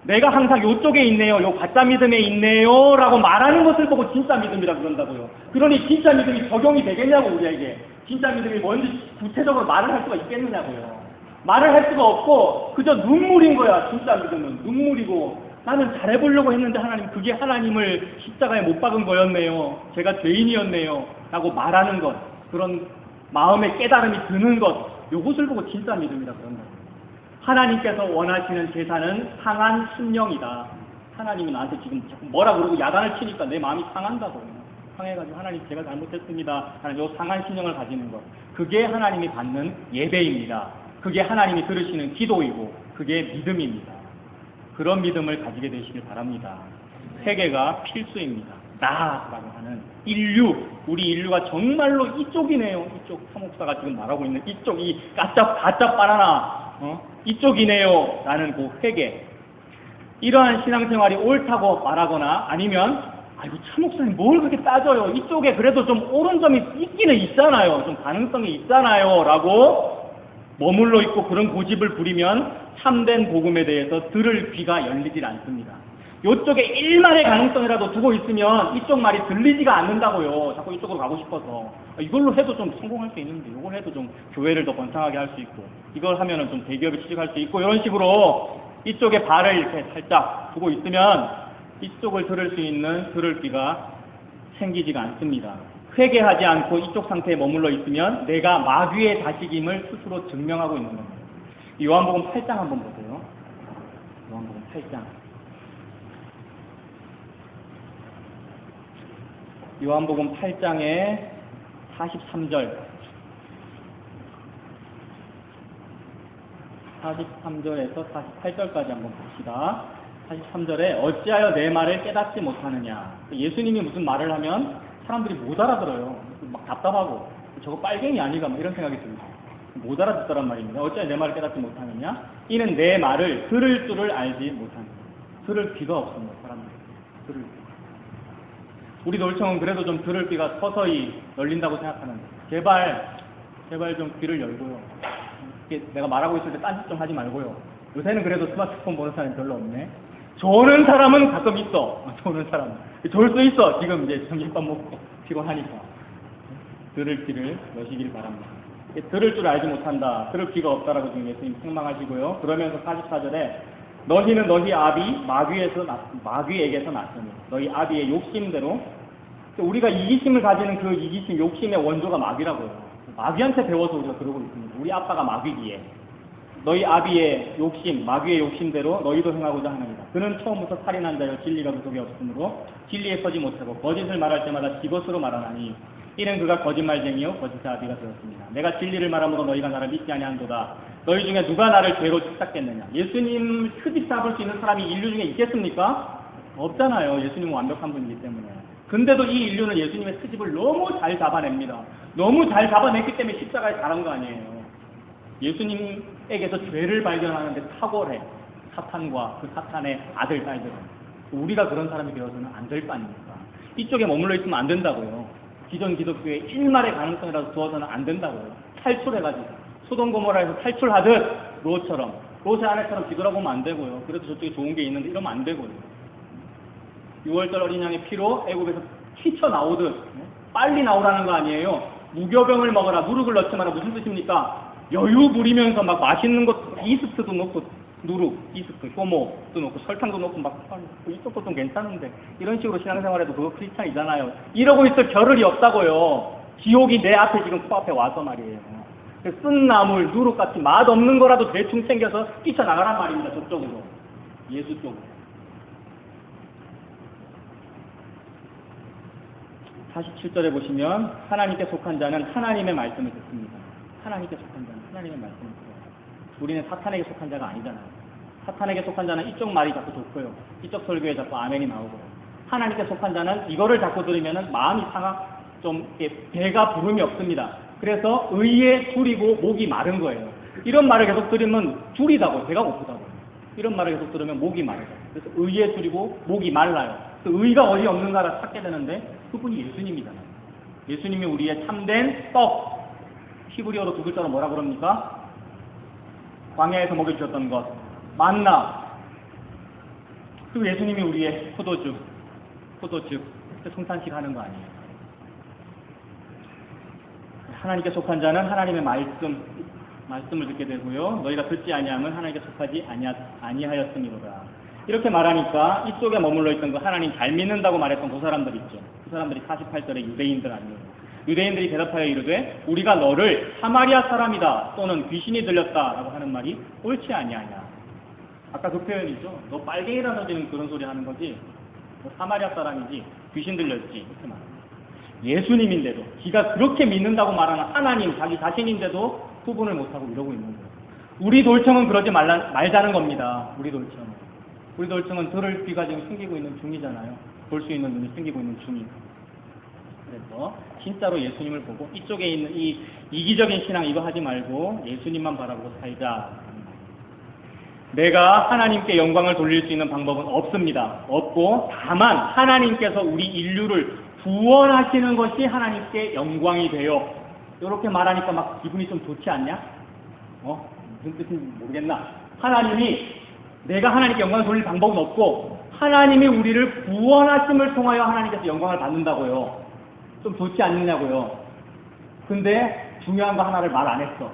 내가 항상 요쪽에 있네요. 요 가짜 믿음에 있네요. 라고 말하는 것을 보고 진짜 믿음이라 그런다고요. 그러니 진짜 믿음이 적용이 되겠냐고 우리에게. 진짜 믿음이 뭔지 구체적으로 말을 할 수가 있겠느냐고요. 말을 할 수가 없고 그저 눈물인 거야. 진짜 믿음은 눈물이고 나는 잘해보려고 했는데 하나님 그게 하나님을 십자가에 못 박은 거였네요. 제가 죄인이었네요. 라고 말하는 것. 그런 마음의 깨달음이 드는 것. 요것을 보고 진짜 믿음이라 그런다고요. 하나님께서 원하시는 제사는 상한 심령이다. 하나님이 나한테 지금 자꾸 뭐라 그러고 야단을 치니까 내 마음이 상한다고. 상해가지고 하나님 제가 잘못했습니다. 하나님 요 상한 심령을 가지는 것. 그게 하나님이 받는 예배입니다. 그게 하나님이 들으시는 기도이고 그게 믿음입니다. 그런 믿음을 가지게 되시길 바랍니다. 회개가 필수입니다. 나라고 하는 우리 인류가 정말로 이쪽이네요. 이쪽 사목사가 지금 말하고 있는 이쪽, 이 가짜 바나나 이쪽이네요 라는 그 회개. 이러한 신앙생활이 옳다고 말하거나 아니면 아이고 참 목사님 뭘 그렇게 따져요. 이쪽에 그래도 좀 옳은 점이 있기는 있잖아요. 좀 가능성이 있잖아요 라고 머물러 있고 그런 고집을 부리면 참된 복음에 대해서 들을 귀가 열리질 않습니다. 이쪽에 일말의 가능성이라도 두고 있으면 이쪽 말이 들리지가 않는다고요. 자꾸 이쪽으로 가고 싶어서. 이걸로 해도 좀 성공할 수 있는데 이걸 해도 좀 교회를 더 번창하게 할 수 있고 이걸 하면은 좀 대기업에 취직할 수 있고 이런 식으로 이쪽에 발을 이렇게 살짝 두고 있으면 이쪽을 들을 귀가 생기지가 않습니다. 회개하지 않고 이쪽 상태에 머물러 있으면 내가 마귀의 자식임을 스스로 증명하고 있는 겁니다. 요한복음 8장 한번 보세요. 요한복음 8장. 요한복음 8장의 43절. 43절에서 48절까지 한번 봅시다. 43절에 어찌하여 내 말을 깨닫지 못하느냐. 예수님이 무슨 말을 하면 사람들이 못 알아들어요. 막 답답하고 저거 빨갱이 아니가 뭐 이런 생각이 듭니다. 못 알아듣더란 말입니다. 어찌하여 내 말을 깨닫지 못하느냐. 이는 내 말을 들을 줄을 알지 못하느냐. 들을 귀가 없습니다. 사람들이. 들을 귀. 우리 놀청은 그래도 좀 들을 귀가 서서히 열린다고 생각하는데 제발 좀 귀를 열고요. 내가 말하고 있을 때 딴짓 좀 하지 말고요. 요새는 그래도 스마트폰 보는 사람이 별로 없네. 조는 사람은 가끔 있어. 조는 사람. 졸 수 있어. 지금 이제 점심밥 먹고 피곤하니까. 들을 귀를 여시길 바랍니다. 들을 줄 알지 못한다. 들을 귀가 없다라고 지금 예수님 책망하시고요. 그러면서 44절에 너희는 너희 아비 마귀에게서 났으니 너희 아비의 욕심대로. 우리가 이기심을 가지는 그 이기심, 욕심의 원조가 마귀라고요. 마귀한테 배워서 우리가 그러고 있습니다. 우리 아빠가 마귀기에. 너희 아비의 욕심, 마귀의 욕심대로 너희도 행하고자 하느니라. 그는 처음부터 살인한 자여 진리가 그 속에 없으므로 진리에 서지 못하고 거짓을 말할 때마다 지것으로 말하나니 이는 그가 거짓말쟁이요 거짓의 아비가 되었습니다. 내가 진리를 말함으로 너희가 나를 믿지 아니한도다. 너희 중에 누가 나를 죄로 책잡겠느냐. 예수님 트집 잡을 수 있는 사람이 인류 중에 있겠습니까? 없잖아요. 예수님은 완벽한 분이기 때문에. 근데도 이 인류는 예수님의 트집을 너무 잘 잡아냅니다. 너무 잘 잡아냈기 때문에 십자가에 잘한 거 아니에요. 예수님에게서 죄를 발견하는데 탁월해. 사탄과 그 사탄의 아들, 딸들은. 우리가 그런 사람이 되어서는 안 될 거 아닙니까? 이쪽에 머물러 있으면 안 된다고요. 기존 기독교의 일말의 가능성이라도 두어서는 안 된다고요. 탈출해가지고. 소돔 고모라에서 탈출하듯 롯의 아내처럼 뒤돌아보면 안 되고요. 그래도 저쪽에 좋은 게 있는데 이러면 안 되고요. 6월달 어린 양의 피로 애국에서 튀쳐나오듯 빨리 나오라는 거 아니에요. 무교병을 먹어라. 누룩을 넣지 마라. 무슨 뜻입니까? 여유 부리면서 막 맛있는 것 이스트도 넣고 누룩, 이스트, 효모도 넣고 설탕도 넣고 막 이쪽도 좀 괜찮은데 이런 식으로 신앙생활해도 그거 크리스찬이잖아요. 이러고 있을 겨를이 없다고요. 지옥이 내 앞에 지금 코앞에 와서 말이에요. 쓴 나물, 누룩같이 맛없는 거라도 대충 챙겨서 뛰쳐나가란 말입니다. 저쪽으로. 예수 쪽으로. 47절에 보시면 하나님께 속한 자는 하나님의 말씀을 듣습니다. 하나님께 속한 자는 하나님의 말씀을 듣습니다. 우리는 사탄에게 속한 자가 아니잖아요. 사탄에게 속한 자는 이쪽 말이 자꾸 좋고요. 이쪽 설교에 자꾸 아멘이 나오고요. 하나님께 속한 자는 이거를 자꾸 들으면 마음이 좀 배가 부름이 없습니다. 그래서 의에 줄이고 목이 마른 거예요. 이런 말을 계속 들으면 줄이다고 배가 고프다고요. 이런 말을 계속 들으면 목이 마르다. 그래서 의에 줄이고 목이 말라요. 의가 어디 없는가를 찾게 되는데 그분이 예수님이잖아요. 예수님이 우리의 참된 떡. 히브리어로 두 글자로 뭐라 그럽니까? 광야에서 먹여주셨던 것. 만나. 그리고 예수님이 우리의 포도주. 성탄식 하는 거 아니에요. 하나님께 속한 자는 하나님의 말씀을 듣게 되고요. 너희가 듣지 아니하면 하나님께 속하지 아니하였음이로다. 이렇게 말하니까 이쪽에 머물러 있던 그 하나님 잘 믿는다고 말했던 그 사람들 있죠. 그 사람들이 48절의 유대인들 아니에요. 유대인들이 대답하여 이르되 우리가 너를 사마리아 사람이다 또는 귀신이 들렸다라고 하는 말이 옳지 아니하냐. 아까 그 표현이죠. 너 빨갱이라서 지금 그런 소리 하는 거지. 너 사마리아 사람이지 귀신 들렸지. 이렇게 말합니다. 예수님인데도 지가 그렇게 믿는다고 말하는 하나님 자기 자신인데도 구분을 못하고 이러고 있는 거예요. 우리 돌청은 그러지 말자는 겁니다. 우리 돌청은 들을 귀가 지금 생기고 있는 중이잖아요. 볼 수 있는 눈이 생기고 있는 중이고. 그래서 진짜로 예수님을 보고 이쪽에 있는 이 이기적인 신앙 이거 하지 말고 예수님만 바라보고 살자. 내가 하나님께 영광을 돌릴 수 있는 방법은 없습니다. 없고 다만 하나님께서 우리 인류를 구원하시는 것이 하나님께 영광이 돼요. 이렇게 말하니까 막 기분이 좀 좋지 않냐? 무슨 뜻인지 모르겠나? 내가 하나님께 영광을 돌릴 방법은 없고 하나님이 우리를 구원하심을 통하여 하나님께서 영광을 받는다고요. 좀 좋지 않느냐고요. 근데 중요한 거 하나를 말 안 했어.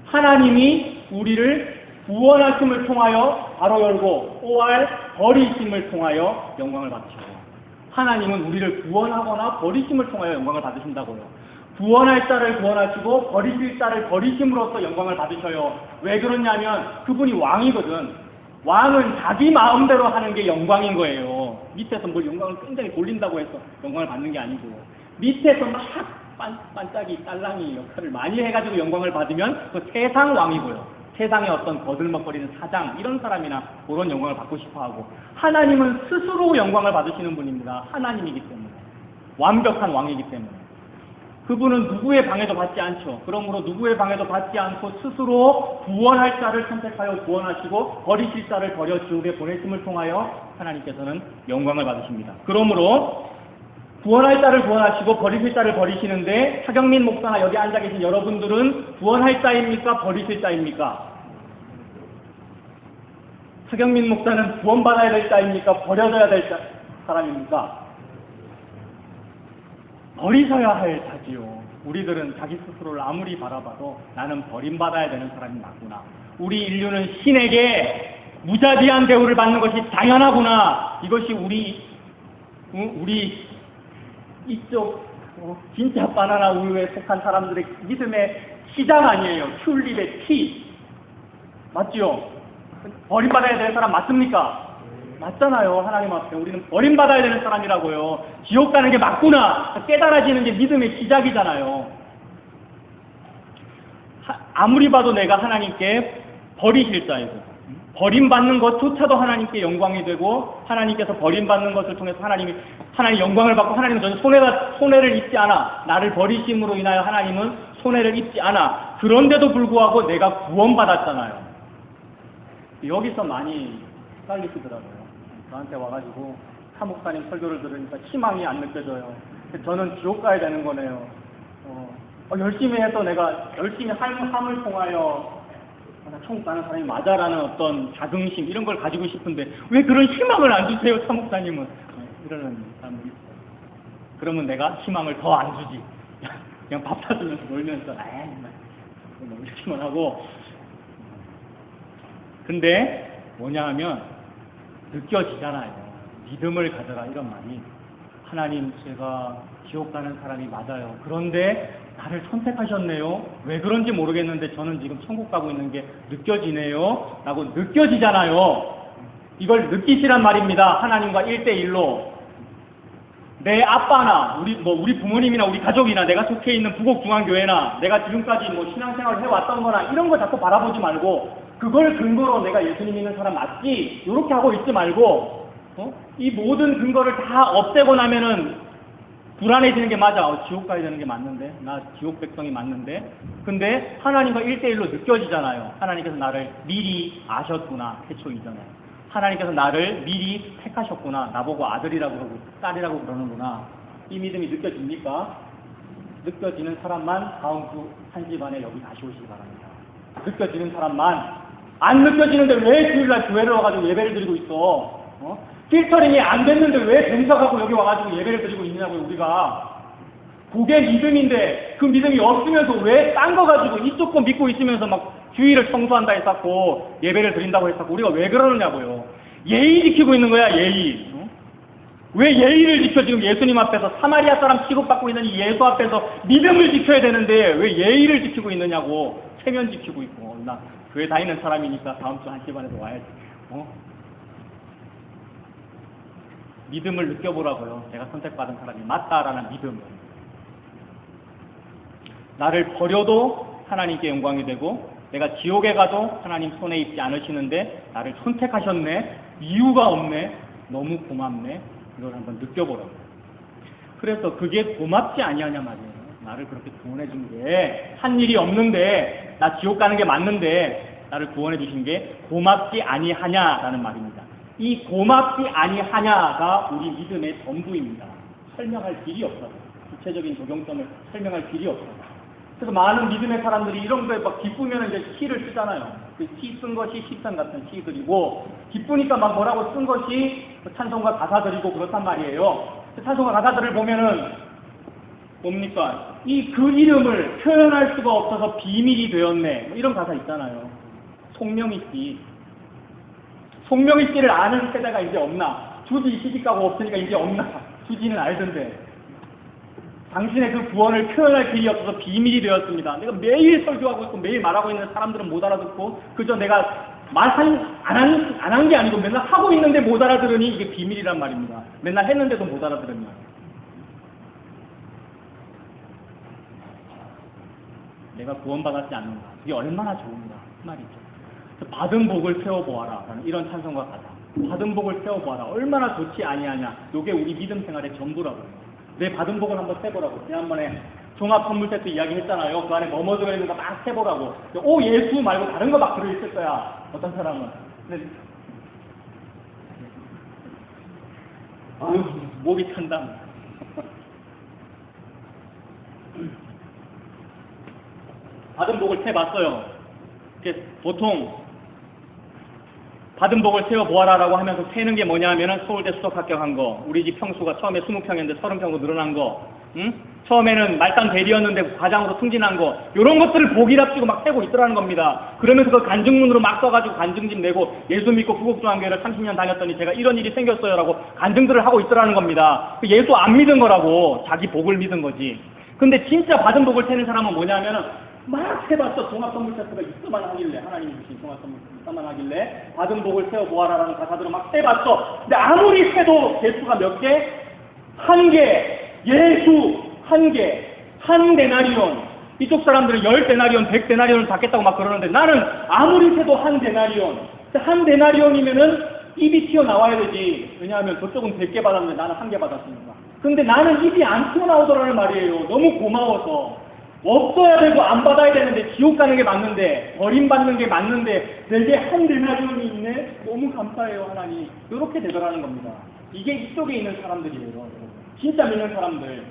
하나님이 우리를 구원하심을 통하여 바로 열고 OR 버리심을 통하여 영광을 받으셔요. 하나님은 우리를 구원하거나 버리심을 통하여 영광을 받으신다고요. 구원할 자를 구원하시고 버리실 자를 버리심으로써 영광을 받으셔요. 왜 그러냐면 그분이 왕이거든. 왕은 자기 마음대로 하는 게 영광인 거예요. 밑에서 뭘 영광을 굉장히 돌린다고 해서 영광을 받는 게 아니고 밑에서 막 반짝이 딸랑이 역할을 많이 해가지고 영광을 받으면 그 세상 왕이고요. 세상의 어떤 거들먹거리는 사장 이런 사람이나 그런 영광을 받고 싶어하고 하나님은 스스로 영광을 받으시는 분입니다. 하나님이기 때문에 완벽한 왕이기 때문에 그분은 누구의 방해도 받지 않죠. 그러므로 누구의 방해도 받지 않고 스스로 구원할 자를 선택하여 구원하시고 버리실 자를 버려 지옥에 보내심을 통하여 하나님께서는 영광을 받으십니다. 그러므로 구원할 자를 구원하시고 버리실 자를 버리시는데 하경민 목사나 여기 앉아 계신 여러분들은 구원할 자입니까? 버리실 자입니까? 하경민 목사는 구원받아야 될 자입니까? 버려져야 될 사람입니까? 버리셔야 할 자지요. 우리들은 자기 스스로를 아무리 바라봐도 나는 버림받아야 되는 사람이 맞구나. 우리 인류는 신에게 무자비한 대우를 받는 것이 당연하구나. 이것이 우리 이쪽 진짜 바나나 우유에 속한 사람들의 믿음의 시장 아니에요. 튤립의 티. 맞지요? 버림받아야 될 사람 맞습니까? 맞잖아요. 하나님 앞에 우리는 버림받아야 되는 사람이라고요. 지옥 가는 게 맞구나 깨달아지는 게 믿음의 시작이잖아요. 아무리 봐도 내가 하나님께 버리실 자이고 버림받는 것조차도 하나님께 영광이 되고 하나님께서 버림받는 것을 통해서 하나님 영광을 받고 하나님은 저는 손해를 입지 않아. 나를 버리심으로 인하여 하나님은 손해를 입지 않아. 그런데도 불구하고 내가 구원받았잖아요. 여기서 많이 헷갈리시더라고요. 저한테 와가지고 사목사님 설교를 들으니까 희망이 안 느껴져요. 저는 지옥 가야 되는 거네요. 열심히 해서 내가 열심히 삶을 통하여 천국 가는 사람이 맞아라는 어떤 자긍심 이런 걸 가지고 싶은데 왜 그런 희망을 안 주세요, 사목사님은? 이러는 사람들이 있어요. 그러면 내가 희망을 더 안 주지. 그냥 밥 사주면서 놀면서 이렇게만 하고. 근데 뭐냐 하면 느껴지잖아요. 믿음을 가져라 이런 말이. 하나님 제가 지옥 가는 사람이 맞아요. 그런데 나를 선택하셨네요. 왜 그런지 모르겠는데 저는 지금 천국 가고 있는 게 느껴지네요. 라고 느껴지잖아요. 이걸 느끼시란 말입니다. 하나님과 1대1로. 내 아빠나 우리 부모님이나 우리 가족이나 내가 속해 있는 부곡중앙교회나 내가 지금까지 신앙생활을 해왔던 거나 이런 거 자꾸 바라보지 말고 그걸 근거로 내가 예수님 믿는 사람 맞지? 이렇게 하고 있지 말고 이 모든 근거를 다 없애고 나면은 불안해지는 게 맞아. 지옥 가야 되는 게 맞는데 나 지옥 백성이 맞는데 근데 하나님과 1대1로 느껴지잖아요. 하나님께서 나를 미리 아셨구나. 태초 이전에 하나님께서 나를 미리 택하셨구나. 나보고 아들이라고 그러고 딸이라고 그러는구나. 이 믿음이 느껴집니까? 느껴지는 사람만 다음 주 1시 반에 여기 다시 오시기 바랍니다. 느껴지는 사람만. 안 느껴지는데 왜 주일날 교회를 와가지고 예배를 드리고 있어? 필터링이 안 됐는데 왜 봉사하고 여기 와가지고 예배를 드리고 있느냐고요, 우리가. 그게 믿음인데 그 믿음이 없으면서 왜 딴 거 가지고 이쪽 거 믿고 있으면서 막 주일을 청소한다 했었고 예배를 드린다고 했었고 우리가 왜 그러느냐고요. 예의 지키고 있는 거야, 예의. 왜 예의를 지켜 지금 예수님 앞에서 사마리아 사람 취급받고 있는 이 예수 앞에서 믿음을 지켜야 되는데 왜 예의를 지키고 있느냐고. 체면 지키고 있고. 나 교회 다니는 사람이니까 다음 주 1시 반에도 와야지. 믿음을 느껴보라고요. 내가 선택받은 사람이 맞다라는 믿음을. 나를 버려도 하나님께 영광이 되고 내가 지옥에 가도 하나님 손에 있지 않으시는데 나를 선택하셨네. 이유가 없네. 너무 고맙네. 이걸 한번 느껴보라고. 그래서 그게 고맙지 아니하냐 말이에요. 나를 그렇게 구원해 준 게 한 일이 없는데 나 지옥 가는 게 맞는데 나를 구원해 주신 게 고맙지 아니하냐라는 말입니다. 이 고맙지 아니하냐가 우리 믿음의 전부입니다. 설명할 길이 없어요. 구체적인 적용점을 설명할 길이 없어요. 그래서 많은 믿음의 사람들이 이런 거에 막 기쁘면 이제 시를 쓰잖아요. 그 시 쓴 것이 시편 같은 시들이고, 기쁘니까 막 뭐라고 쓴 것이 찬송가 가사들이고 그렇단 말이에요. 찬송가 가사들을 보면은 뭡니까? 그 이름을 표현할 수가 없어서 비밀이 되었네. 이런 가사 있잖아요. 송명희 씨. 송명희 씨를 아는 세대가 이제 없나? 주지 시집가고 없으니까 이제 없나? 주지는 알던데. 당신의 그 구원을 표현할 길이 없어서 비밀이 되었습니다. 내가 매일 설교하고 있고 매일 말하고 있는 사람들은 못 알아듣고 그저 내가 안 한 게 아니고 맨날 하고 있는데 못 알아들으니 이게 비밀이란 말입니다. 맨날 했는데도 못 알아들으면. 내가 구원받았지 않는가. 그게 얼마나 좋은가 그 말이죠. 받은 복을 세워보아라 라는 이런 찬송가 가사. 받은 복을 세워보아라. 얼마나 좋지 아니하냐. 이게 우리 믿음 생활의 전부라고요. 내 받은 복을 한번 세보라고. 지난번에 종합 선물 세트 이야기 했잖아요. 그 안에 뭐뭐 들어있는 거 막 세보라고. 오 예수 말고 다른 거 막 들어있을 거야. 어떤 사람은. 근데 아유 목이 탄다. 받은 복을 세봤어요. 보통 받은 복을 세워보아라라고 하면서 세는 게 뭐냐 하면은 서울대 수석 합격한 거, 우리 집 평수가 처음에 20평이었는데 30평으로 늘어난 거, 처음에는 말단 대리였는데 과장으로 승진한 거, 이런 것들을 복이랍시고 막 세고 있더라는 겁니다. 그러면서 그 간증문으로 막 써가지고 간증집 내고 예수 믿고 구국중앙교회를 30년 다녔더니 제가 이런 일이 생겼어요라고 간증들을 하고 있더라는 겁니다. 예수 안 믿은 거라고, 자기 복을 믿은 거지. 근데 진짜 받은 복을 세는 사람은 뭐냐면은 막 세봤어. 종합선물 세트가 있어만 하길래, 하나님이 주신 종합선물 세트가 있어만 하길래 받은 복을 세워보아라라는 가사들을 막 세봤어. 근데 아무리 세도 개수가 몇 개? 한 개. 예수 한 개. 한 데나리온. 이쪽 사람들은 10데나리온, 100데나리온을 받겠다고 막 그러는데 나는 아무리 세도 한 데나리온. 한 데나리온이면은 입이 튀어나와야 되지. 왜냐하면 저쪽은 100개 받았는데 나는 한 개 받았으니까. 근데 나는 입이 안 튀어나오더라는 말이에요. 너무 고마워서. 없어야 되고 안 받아야 되는데 지옥 가는 게 맞는데 버림받는 게 맞는데 내게 한 데나리온이 있네? 너무 감사해요 하나님. 이렇게 되더라는 겁니다. 이게 이쪽에 있는 사람들이에요. 진짜 믿는 사람들.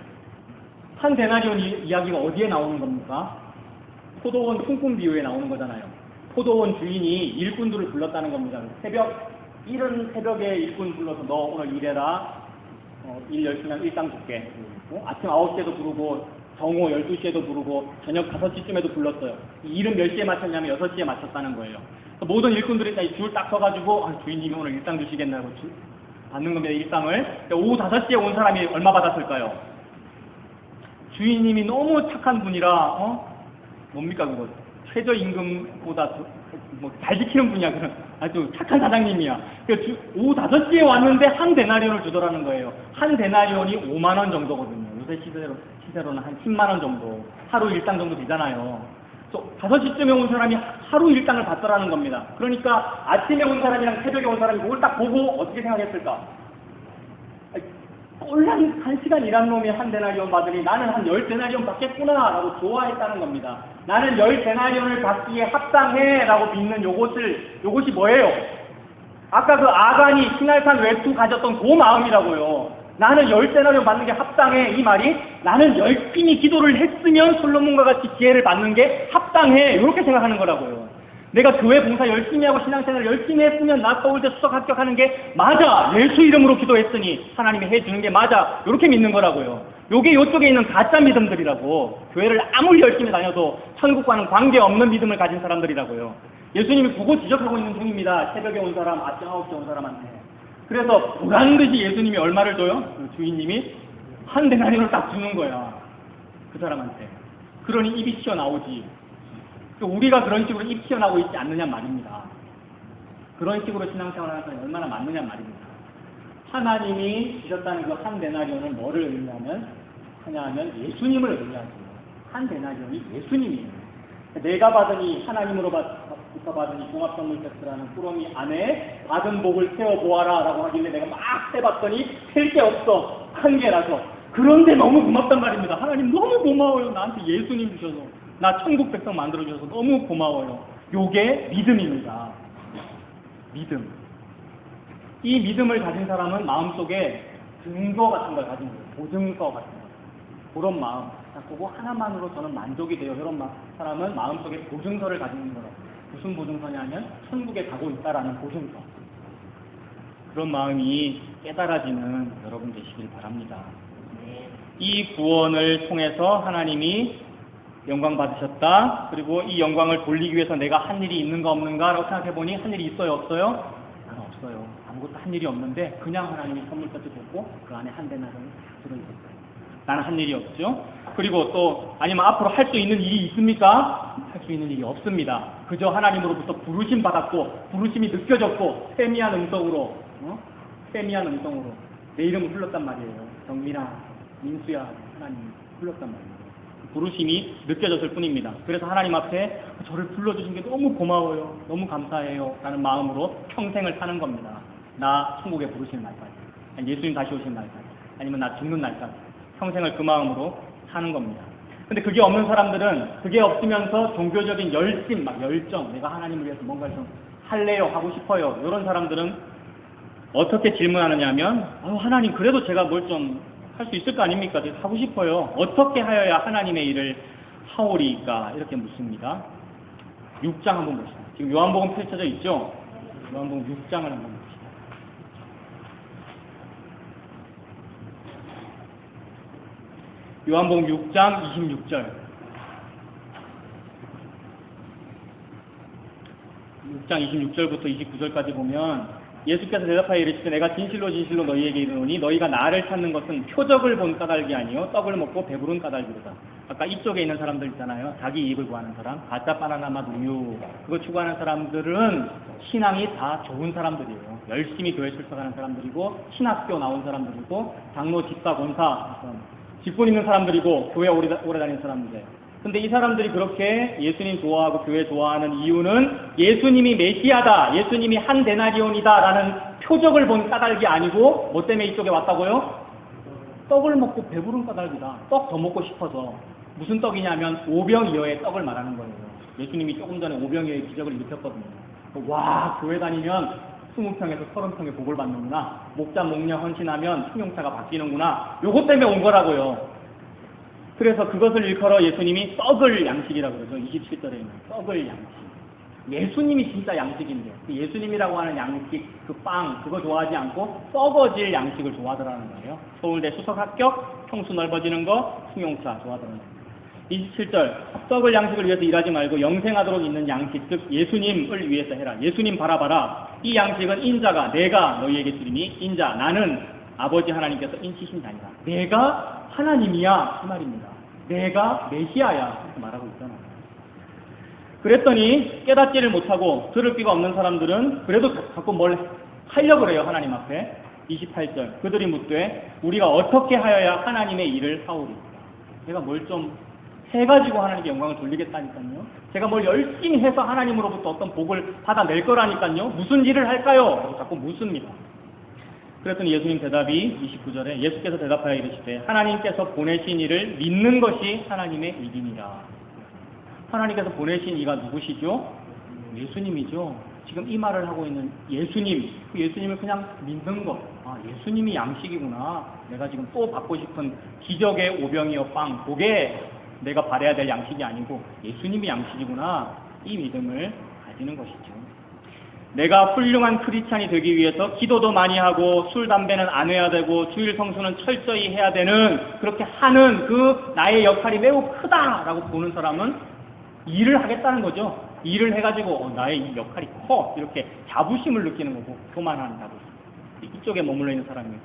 한 데나리온 이야기가 어디에 나오는 겁니까? 포도원 풍풍 비유에 나오는 거잖아요. 포도원 주인이 일꾼들을 불렀다는 겁니다. 이른 새벽에 일꾼 불러서 너 오늘 일해라. 일 열심히 하면 일당 줄게. 아침 9시에도 부르고 정오 12시에도 부르고 저녁 5시쯤에도 불렀어요. 이 일은 몇 시에 마쳤냐면 6시에 마쳤다는 거예요. 모든 일꾼들이 줄 딱 서가지고 주인님이 오늘 일당 주시겠냐고 받는 겁니다. 일당을. 오후 5시에 온 사람이 얼마 받았을까요? 주인님이 너무 착한 분이라 뭡니까 그거 최저임금보다 잘 지키는 분이야. 그런 아주 착한 사장님이야. 오후 5시에 왔는데 한 데나리온을 주더라는 거예요. 한 데나리온이 5만 원 정도거든요. 요새 시세로는 한 10만 원 정도. 하루 일당 정도 되잖아요. 5시쯤에 온 사람이 하루 일당을 받더라는 겁니다. 그러니까 아침에 온 사람이랑 새벽에 온 사람이 그걸 딱 보고 어떻게 생각했을까? 꼴랑 1시간 일한 놈이 한 데나리온 받으니 나는 한 10데나리온 받겠구나 라고 좋아했다는 겁니다. 나는 10데나리온을 받기에 합당해 라고 믿는 요것이 뭐예요? 아까 그 아간이 신할산 외투 가졌던 그 마음이라고요. 나는 10데나리온 받는 게 합당해. 이 말이 나는 열심히 기도를 했으면 솔로몬과 같이 지혜를 받는 게 합당해. 이렇게 생각하는 거라고요. 내가 교회 봉사 열심히 하고 신앙생활을 열심히 했으면 나 서울대 수석 합격하는 게 맞아. 예수 이름으로 기도했으니 하나님이 해주는 게 맞아. 이렇게 믿는 거라고요. 요게 요쪽에 있는 가짜 믿음들이라고. 교회를 아무리 열심히 다녀도 천국과는 관계없는 믿음을 가진 사람들이라고요. 예수님이 그거 지적하고 있는 중입니다. 새벽에 온 사람, 아침 9시에 온 사람한테. 그래서 보란듯이 예수님이 얼마를 줘요? 그 주인님이 한 데나리온을 딱 주는 거야. 그 사람한테. 그러니 입이 튀어나오지. 우리가 그런 식으로 입 튀어나오고 있지 않느냐 말입니다. 그런 식으로 신앙생활을 하는 사람이 얼마나 많느냐 말입니다. 하나님이 주셨다는 그 한 데나리온은 뭐를 의미하면 예수님을 의미하죠. 한 데나리온이 예수님이에요. 내가 받으니 하나님으로부터 받으니 종합선물 세트라는 꾸러미 안에 받은 복을 세어보아라 라고 하길래 내가 막 세봤더니 셀 게 없어. 한 개라서. 그런데 너무 고맙단 말입니다. 하나님 너무 고마워요. 나한테 예수님 주셔서. 나 천국 백성 만들어주셔서 너무 고마워요. 요게 믿음입니다. 믿음. 이 믿음을 가진 사람은 마음속에 증거 같은 걸 가진 거예요. 보증서 같은 거. 그런 마음. 그거 하나만으로 저는 만족이 돼요. 이런 사람은 마음속에 보증서를 가지는 거예요. 무슨 보증서냐면 천국에 가고 있다라는 보증서. 그런 마음이 깨달아지는 여러분 되시길 바랍니다. 이 구원을 통해서 하나님이 영광 받으셨다. 그리고 이 영광을 돌리기 위해서 내가 한 일이 있는가 없는가라고 생각해보니 한 일이 있어요? 없어요? 나는 없어요. 아무것도 한 일이 없는데 그냥 하나님이 선물 세트 줬고 그 안에 한 대나리온이 들어있었어요. 나는 한 일이 없죠. 그리고 또 아니면 앞으로 할 수 있는 일이 있습니까? 할 수 있는 일이 없습니다. 그저 하나님으로부터 부르심 받았고 부르심이 느껴졌고 세미한 음성으로 내 이름을 불렀단 말이에요. 정민아, 민수야, 하나님 불렀단 말이에요. 부르심이 느껴졌을 뿐입니다. 그래서 하나님 앞에 저를 불러주신 게 너무 고마워요. 너무 감사해요. 라는 마음으로 평생을 사는 겁니다. 나 천국에 부르시는 날까지. 예수님 다시 오시는 날까지. 아니면 나 죽는 날까지. 평생을 그 마음으로 사는 겁니다. 근데 그게 없는 사람들은 그게 없으면서 종교적인 열심, 열정, 내가 하나님을 위해서 뭔가를 좀 할래요, 하고 싶어요. 이런 사람들은 어떻게 질문하느냐 하면 하나님 그래도 제가 뭘 좀 할 수 있을 거 아닙니까? 하고 싶어요. 어떻게 하여야 하나님의 일을 하오리까? 이렇게 묻습니다. 6장 한번 봅시다. 지금 요한복음 펼쳐져 있죠? 요한복음 6장을 한번 봅시다. 요한복음 6장 26절. 6장 26절부터 29절까지 보면 예수께서 대답하여 이르시되 내가 진실로 진실로 너희에게 이르노니 너희가 나를 찾는 것은 표적을 본 까닭이 아니요 떡을 먹고 배부른 까닭이로다. 아까 이쪽에 있는 사람들 있잖아요. 자기 이익을 구하는 사람, 가짜 바나나 맛 우유 그거 추구하는 사람들은 신앙이 다 좋은 사람들이에요. 열심히 교회 출석하는 사람들이고 신학교 나온 사람들이고 장로, 집사, 권사 직분 있는 사람들이고 교회 오래 다니는 사람들이에요. 근데 이 사람들이 그렇게 예수님 좋아하고 교회 좋아하는 이유는 예수님이 메시아다, 예수님이 한 데나리온이다 라는 표적을 본 까닭이 아니고 뭐 때문에 이쪽에 왔다고요? 떡을 먹고 배부른 까닭이다. 떡 더 먹고 싶어서. 무슨 떡이냐면 오병이어의 떡을 말하는 거예요. 예수님이 조금 전에 오병이어의 기적을 일으켰거든요. 와, 교회 다니면 20평에서 30평의 복을 받는구나. 목자 목녀 헌신하면 승용차가 바뀌는구나. 요것 때문에 온 거라고요. 그래서 그것을 일컬어 예수님이 썩을 양식이라고 그러죠. 27절에 있는 썩을 양식. 예수님이 진짜 양식인데 그 예수님이라고 하는 양식, 그 빵, 그거 좋아하지 않고 썩어질 양식을 좋아하더라는 거예요. 서울대 수석 합격, 평수 넓어지는 거, 승용차 좋아하더라는 거예요. 27절 썩을 양식을 위해서 일하지 말고 영생하도록 있는 양식, 즉 예수님을 위해서 해라. 예수님 바라봐라. 이 양식은 인자가 내가 너희에게 주리니 인자 나는 아버지 하나님께서 인치신 자니라. 내가 하나님이야 그 말입니다. 내가 메시아야 이렇게 말하고 있잖아요. 그랬더니 깨닫지를 못하고 들을 귀가 없는 사람들은 그래도 자꾸 뭘 하려고 그래요. 하나님 앞에. 28절 그들이 묻되 우리가 어떻게 하여야 하나님의 일을 하오리까? 제가 뭘 좀 해가지고 하나님께 영광을 돌리겠다니까요. 제가 뭘 열심히 해서 하나님으로부터 어떤 복을 받아낼 거라니까요. 무슨 일을 할까요? 자꾸 묻습니다. 그랬더니 예수님 대답이 29절에 예수께서 대답하여 이르시되 하나님께서 보내신 이를 믿는 것이 하나님의 일이니라. 하나님께서 보내신 이가 누구시죠? 예수님이죠. 지금 이 말을 하고 있는 예수님, 그 예수님을 그냥 믿는 것. 아, 예수님이 양식이구나. 내가 지금 또 받고 싶은 기적의 오병이어 빵, 그게 내가 바라야 될 양식이 아니고 예수님이 양식이구나. 이 믿음을 가지는 것이죠. 내가 훌륭한 크리스찬이 되기 위해서 기도도 많이 하고 술, 담배는 안 해야 되고 주일 성수는 철저히 해야 되는 그렇게 하는 그 나의 역할이 매우 크다라고 보는 사람은 일을 하겠다는 거죠. 일을 해가지고 나의 이 역할이 커 이렇게 자부심을 느끼는 거고 교만하는 자부심. 이쪽에 머물러 있는 사람이에요.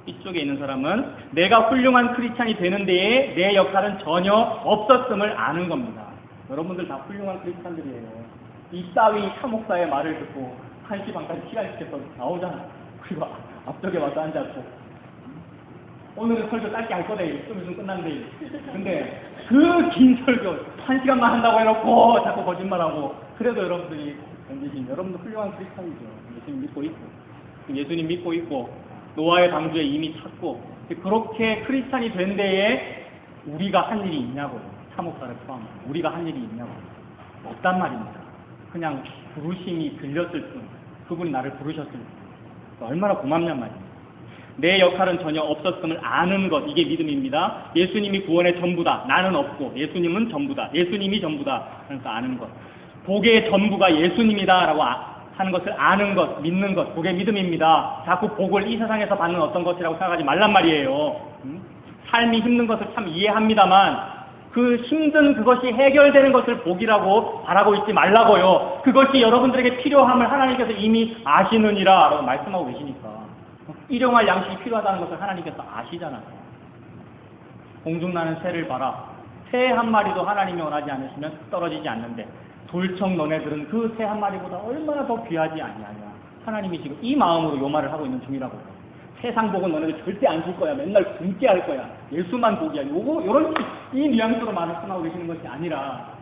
이쪽에 있는 사람은 내가 훌륭한 크리스찬이 되는 데에 내 역할은 전혀 없었음을 아는 겁니다. 여러분들 다 훌륭한 크리스찬들이에요. 이 따위 사목사의 말을 듣고 1시 반까지 시간 지켜서 나오잖아. 그리고 앞쪽에 와서 앉았고 오늘은 설교 짧게 할 거대. 좀 있으면 끝난대. 근데 그 긴 설교 1시간만 한다고 해놓고 자꾸 거짓말하고 그래도 여러분들이 견디신 여러분도 훌륭한 크리스찬이죠. 예수님 믿고 있고 예수님 믿고 있고 노아의 방주에 이미 탔고 그렇게 크리스찬이 된 데에 우리가 한 일이 있냐고요. 사목사를 포함해서 우리가 한 일이 있냐고요. 없단 말입니다. 그냥 부르심이 들렸을 뿐 그분이 나를 부르셨을 뿐 얼마나 고맙냔 말이에요. 내 역할은 전혀 없었음을 아는 것, 이게 믿음입니다. 예수님이 구원의 전부다. 나는 없고 예수님은 전부다. 예수님이 전부다. 그러니까 아는 것. 복의 전부가 예수님이다 라고 하는 것을 아는 것, 믿는 것, 그게 믿음입니다. 자꾸 복을 이 세상에서 받는 어떤 것이라고 생각하지 말란 말이에요. 삶이 힘든 것을 참 이해합니다만 그 힘든 그것이 해결되는 것을 복이라고 바라고 있지 말라고요. 그것이 여러분들에게 필요함을 하나님께서 이미 아시느니라 라고 말씀하고 계시니까. 일용할 양식이 필요하다는 것을 하나님께서 아시잖아요. 공중나는 새를 봐라. 새 한 마리도 하나님이 원하지 않으시면 떨어지지 않는데 돌청 너네들은 그 새 한 마리보다 얼마나 더 귀하지 아니하냐. 하나님이 지금 이 마음으로 요 말을 하고 있는 중이라고요. 세상 복은 너네들 절대 안 줄 거야. 맨날 굶게 할 거야. 예수만 복이야. 요런 이 뉘앙스로 말씀하고 계시는 것이 아니라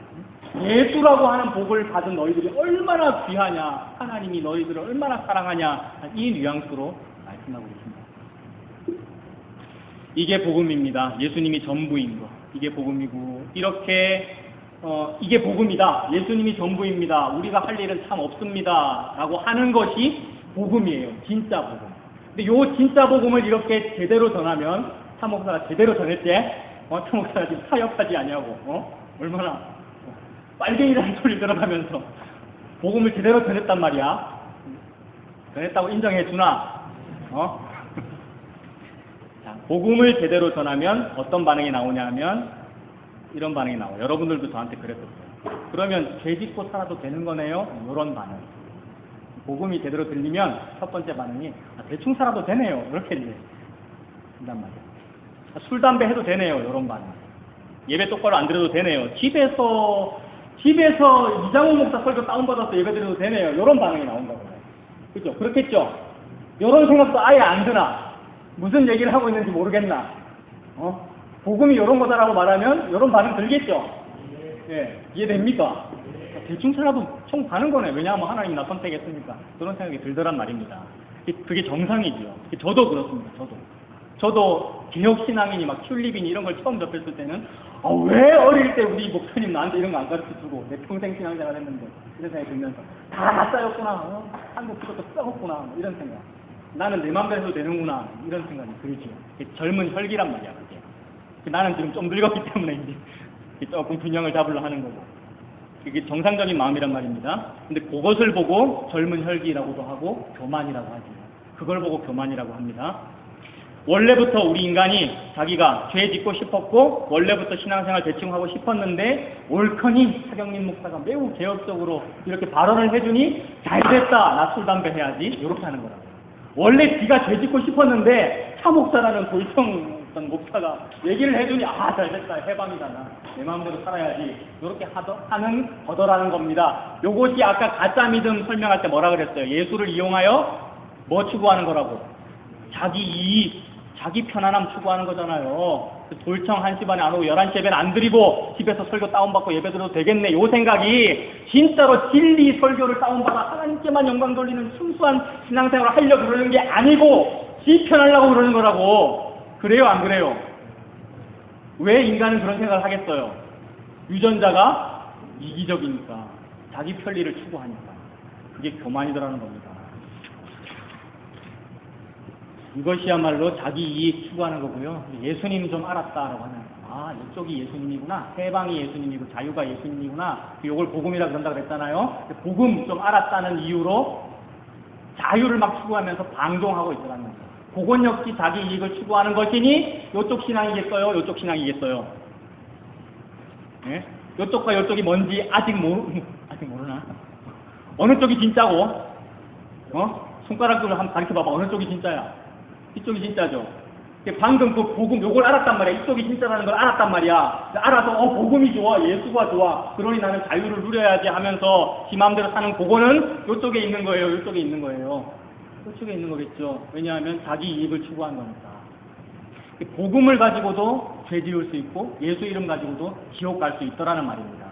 예수라고 하는 복을 받은 너희들이 얼마나 귀하냐. 하나님이 너희들을 얼마나 사랑하냐. 이 뉘앙스로 말씀하고 계십니다. 이게 복음입니다. 예수님이 전부인 것. 이게 복음이고 이렇게 이게 복음이다. 예수님이 전부입니다. 우리가 할 일은 참 없습니다. 라고 하는 것이 복음이에요. 진짜 복음. 근데 요 진짜 복음을 이렇게 제대로 전하면 사목사가 제대로 전할 때 사목사가 지금 사역하지 아니하고 얼마나 빨갱이라는 소리 들어가면서 복음을 제대로 전했단 말이야. 전했다고 인정해 주나? 자, 복음을 제대로 전하면 어떤 반응이 나오냐 하면 이런 반응이 나와요. 여러분들도 저한테 그랬었어요. 그러면 죄 짓고 살아도 되는 거네요? 이런 반응. 복음이 제대로 들리면 첫 번째 반응이 대충 살아도 되네요. 이렇게 된단 말이에요. 술, 담배 해도 되네요. 이런 반응. 예배 똑바로 안 드려도 되네요. 집에서 이장호 목사 설교 다운받아서 예배 드려도 되네요. 이런 반응이 나온다고요. 그죠? 그렇겠죠? 이런 생각도 아예 안 드나? 무슨 얘기를 하고 있는지 모르겠나? 복음이 이런 거다라고 말하면 이런 반응 들겠죠? 예, 이해됩니까? 대충 살아도 총 가는 거네. 왜냐하면 하나님 나 선택했으니까. 그런 생각이 들더란 말입니다. 그게 정상이죠. 저도 그렇습니다. 저도 개혁신앙인이 막 튤립이니 이런 걸 처음 접했을 때는 왜 어릴 때 우리 목사님 나한테 이런 거 안 가르쳐주고 내 평생 신앙생활 했는데 이런 생각이 들면서 다 쌓였구나. 한국 그것도 썩었구나. 이런 생각. 나는 내 맘대로 해도 되는구나. 이런 생각이 들죠. 젊은 혈기란 말이야. 그게. 나는 지금 좀 늙었기 때문에 이제 조금 균형을 잡으려 하는 거고. 이게 정상적인 마음이란 말입니다. 근데 그것을 보고 젊은 혈기라고도 하고 교만이라고 하죠. 그걸 보고 교만이라고 합니다. 원래부터 우리 인간이 자기가 죄 짓고 싶었고 원래부터 신앙생활 대충 하고 싶었는데 옳거니 차경림 목사가 매우 개혁적으로 이렇게 발언을 해주니 잘됐다. 나 술, 담배 해야지. 이렇게 하는 거라고요. 원래 지가 죄 짓고 싶었는데 차 목사라는 돌청 목사가 얘기를 해주니 잘됐다. 해방이다. 나 내 마음대로 살아야지. 이렇게 하는 거더라는 겁니다. 요것이 아까 가짜 믿음 설명할 때 뭐라 그랬어요? 예수를 이용하여 뭐 추구하는 거라고? 자기 이익, 자기 편안함 추구하는 거잖아요. 돌청 1시 반에 안 오고 11시 예배는 안 드리고 집에서 설교 다운받고 예배 드려도 되겠네. 요 생각이 진짜로 진리 설교를 다운받아 하나님께만 영광 돌리는 순수한 신앙생활을 하려고 그러는 게 아니고 지 편하려고 그러는 거라고. 그래요? 안 그래요? 왜 인간은 그런 생각을 하겠어요? 유전자가 이기적이니까 자기 편리를 추구하니까. 그게 교만이더라는 겁니다. 이것이야말로 자기 이익 추구하는 거고요. 예수님 좀 알았다라고 하면 이쪽이 예수님이구나. 해방이 예수님이고 자유가 예수님이구나. 이걸 복음이라 그런다 그랬잖아요. 복음 좀 알았다는 이유로 자유를 막 추구하면서 방종하고 있더라는 거예요. 그건 역시 자기 이익을 추구하는 것이니 이쪽 신앙이겠어요? 이쪽 신앙이겠어요? 네? 이쪽과 이쪽이 뭔지 아직 모르나? 어느 쪽이 진짜고? 손가락으로 한번 가르쳐봐봐. 어느 쪽이 진짜야? 이쪽이 진짜죠? 방금 그 복음 요걸 알았단 말이야. 이쪽이 진짜라는 걸 알았단 말이야. 알아서 복음이 좋아. 예수가 좋아. 그러니 나는 자유를 누려야지 하면서 지 마음대로 사는 그거는 요쪽에 있는 거예요. 요쪽에 있는 거예요. 요쪽에 있는 거겠죠. 왜냐하면 자기 이익을 추구한 거니까. 복음을 가지고도 죄 지을 수 있고 예수 이름 가지고도 지옥 갈 수 있더라는 말입니다.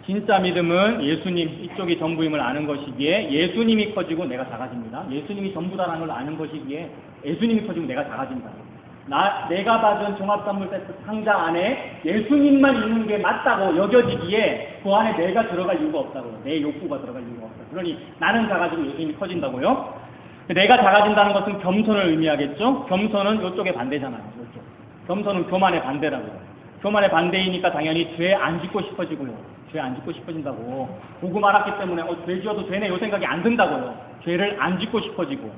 진짜 믿음은 예수님 이쪽이 전부임을 아는 것이기에 예수님이 커지고 내가 작아집니다. 예수님이 전부다라는 걸 아는 것이기에 예수님이 커지고 내가 작아진다. 내가 받은 종합선물 세트 상자 안에 예수님만 있는 게 맞다고 여겨지기에 그 안에 내가 들어갈 이유가 없다고요. 내 욕구가 들어갈 이유가 없다. 그러니 나는 작아지고 예수님이 커진다고요. 내가 작아진다는 것은 겸손을 의미하겠죠. 겸손은 이쪽에 반대잖아요. 이쪽. 겸손은 교만의 반대라고요. 교만의 반대이니까 당연히 죄 안 짓고 싶어지고요. 죄 안 짓고 싶어진다고. 복음 알았기 때문에 죄 지어도 되네 요 생각이 안 든다고요. 죄를 안 짓고 싶어지고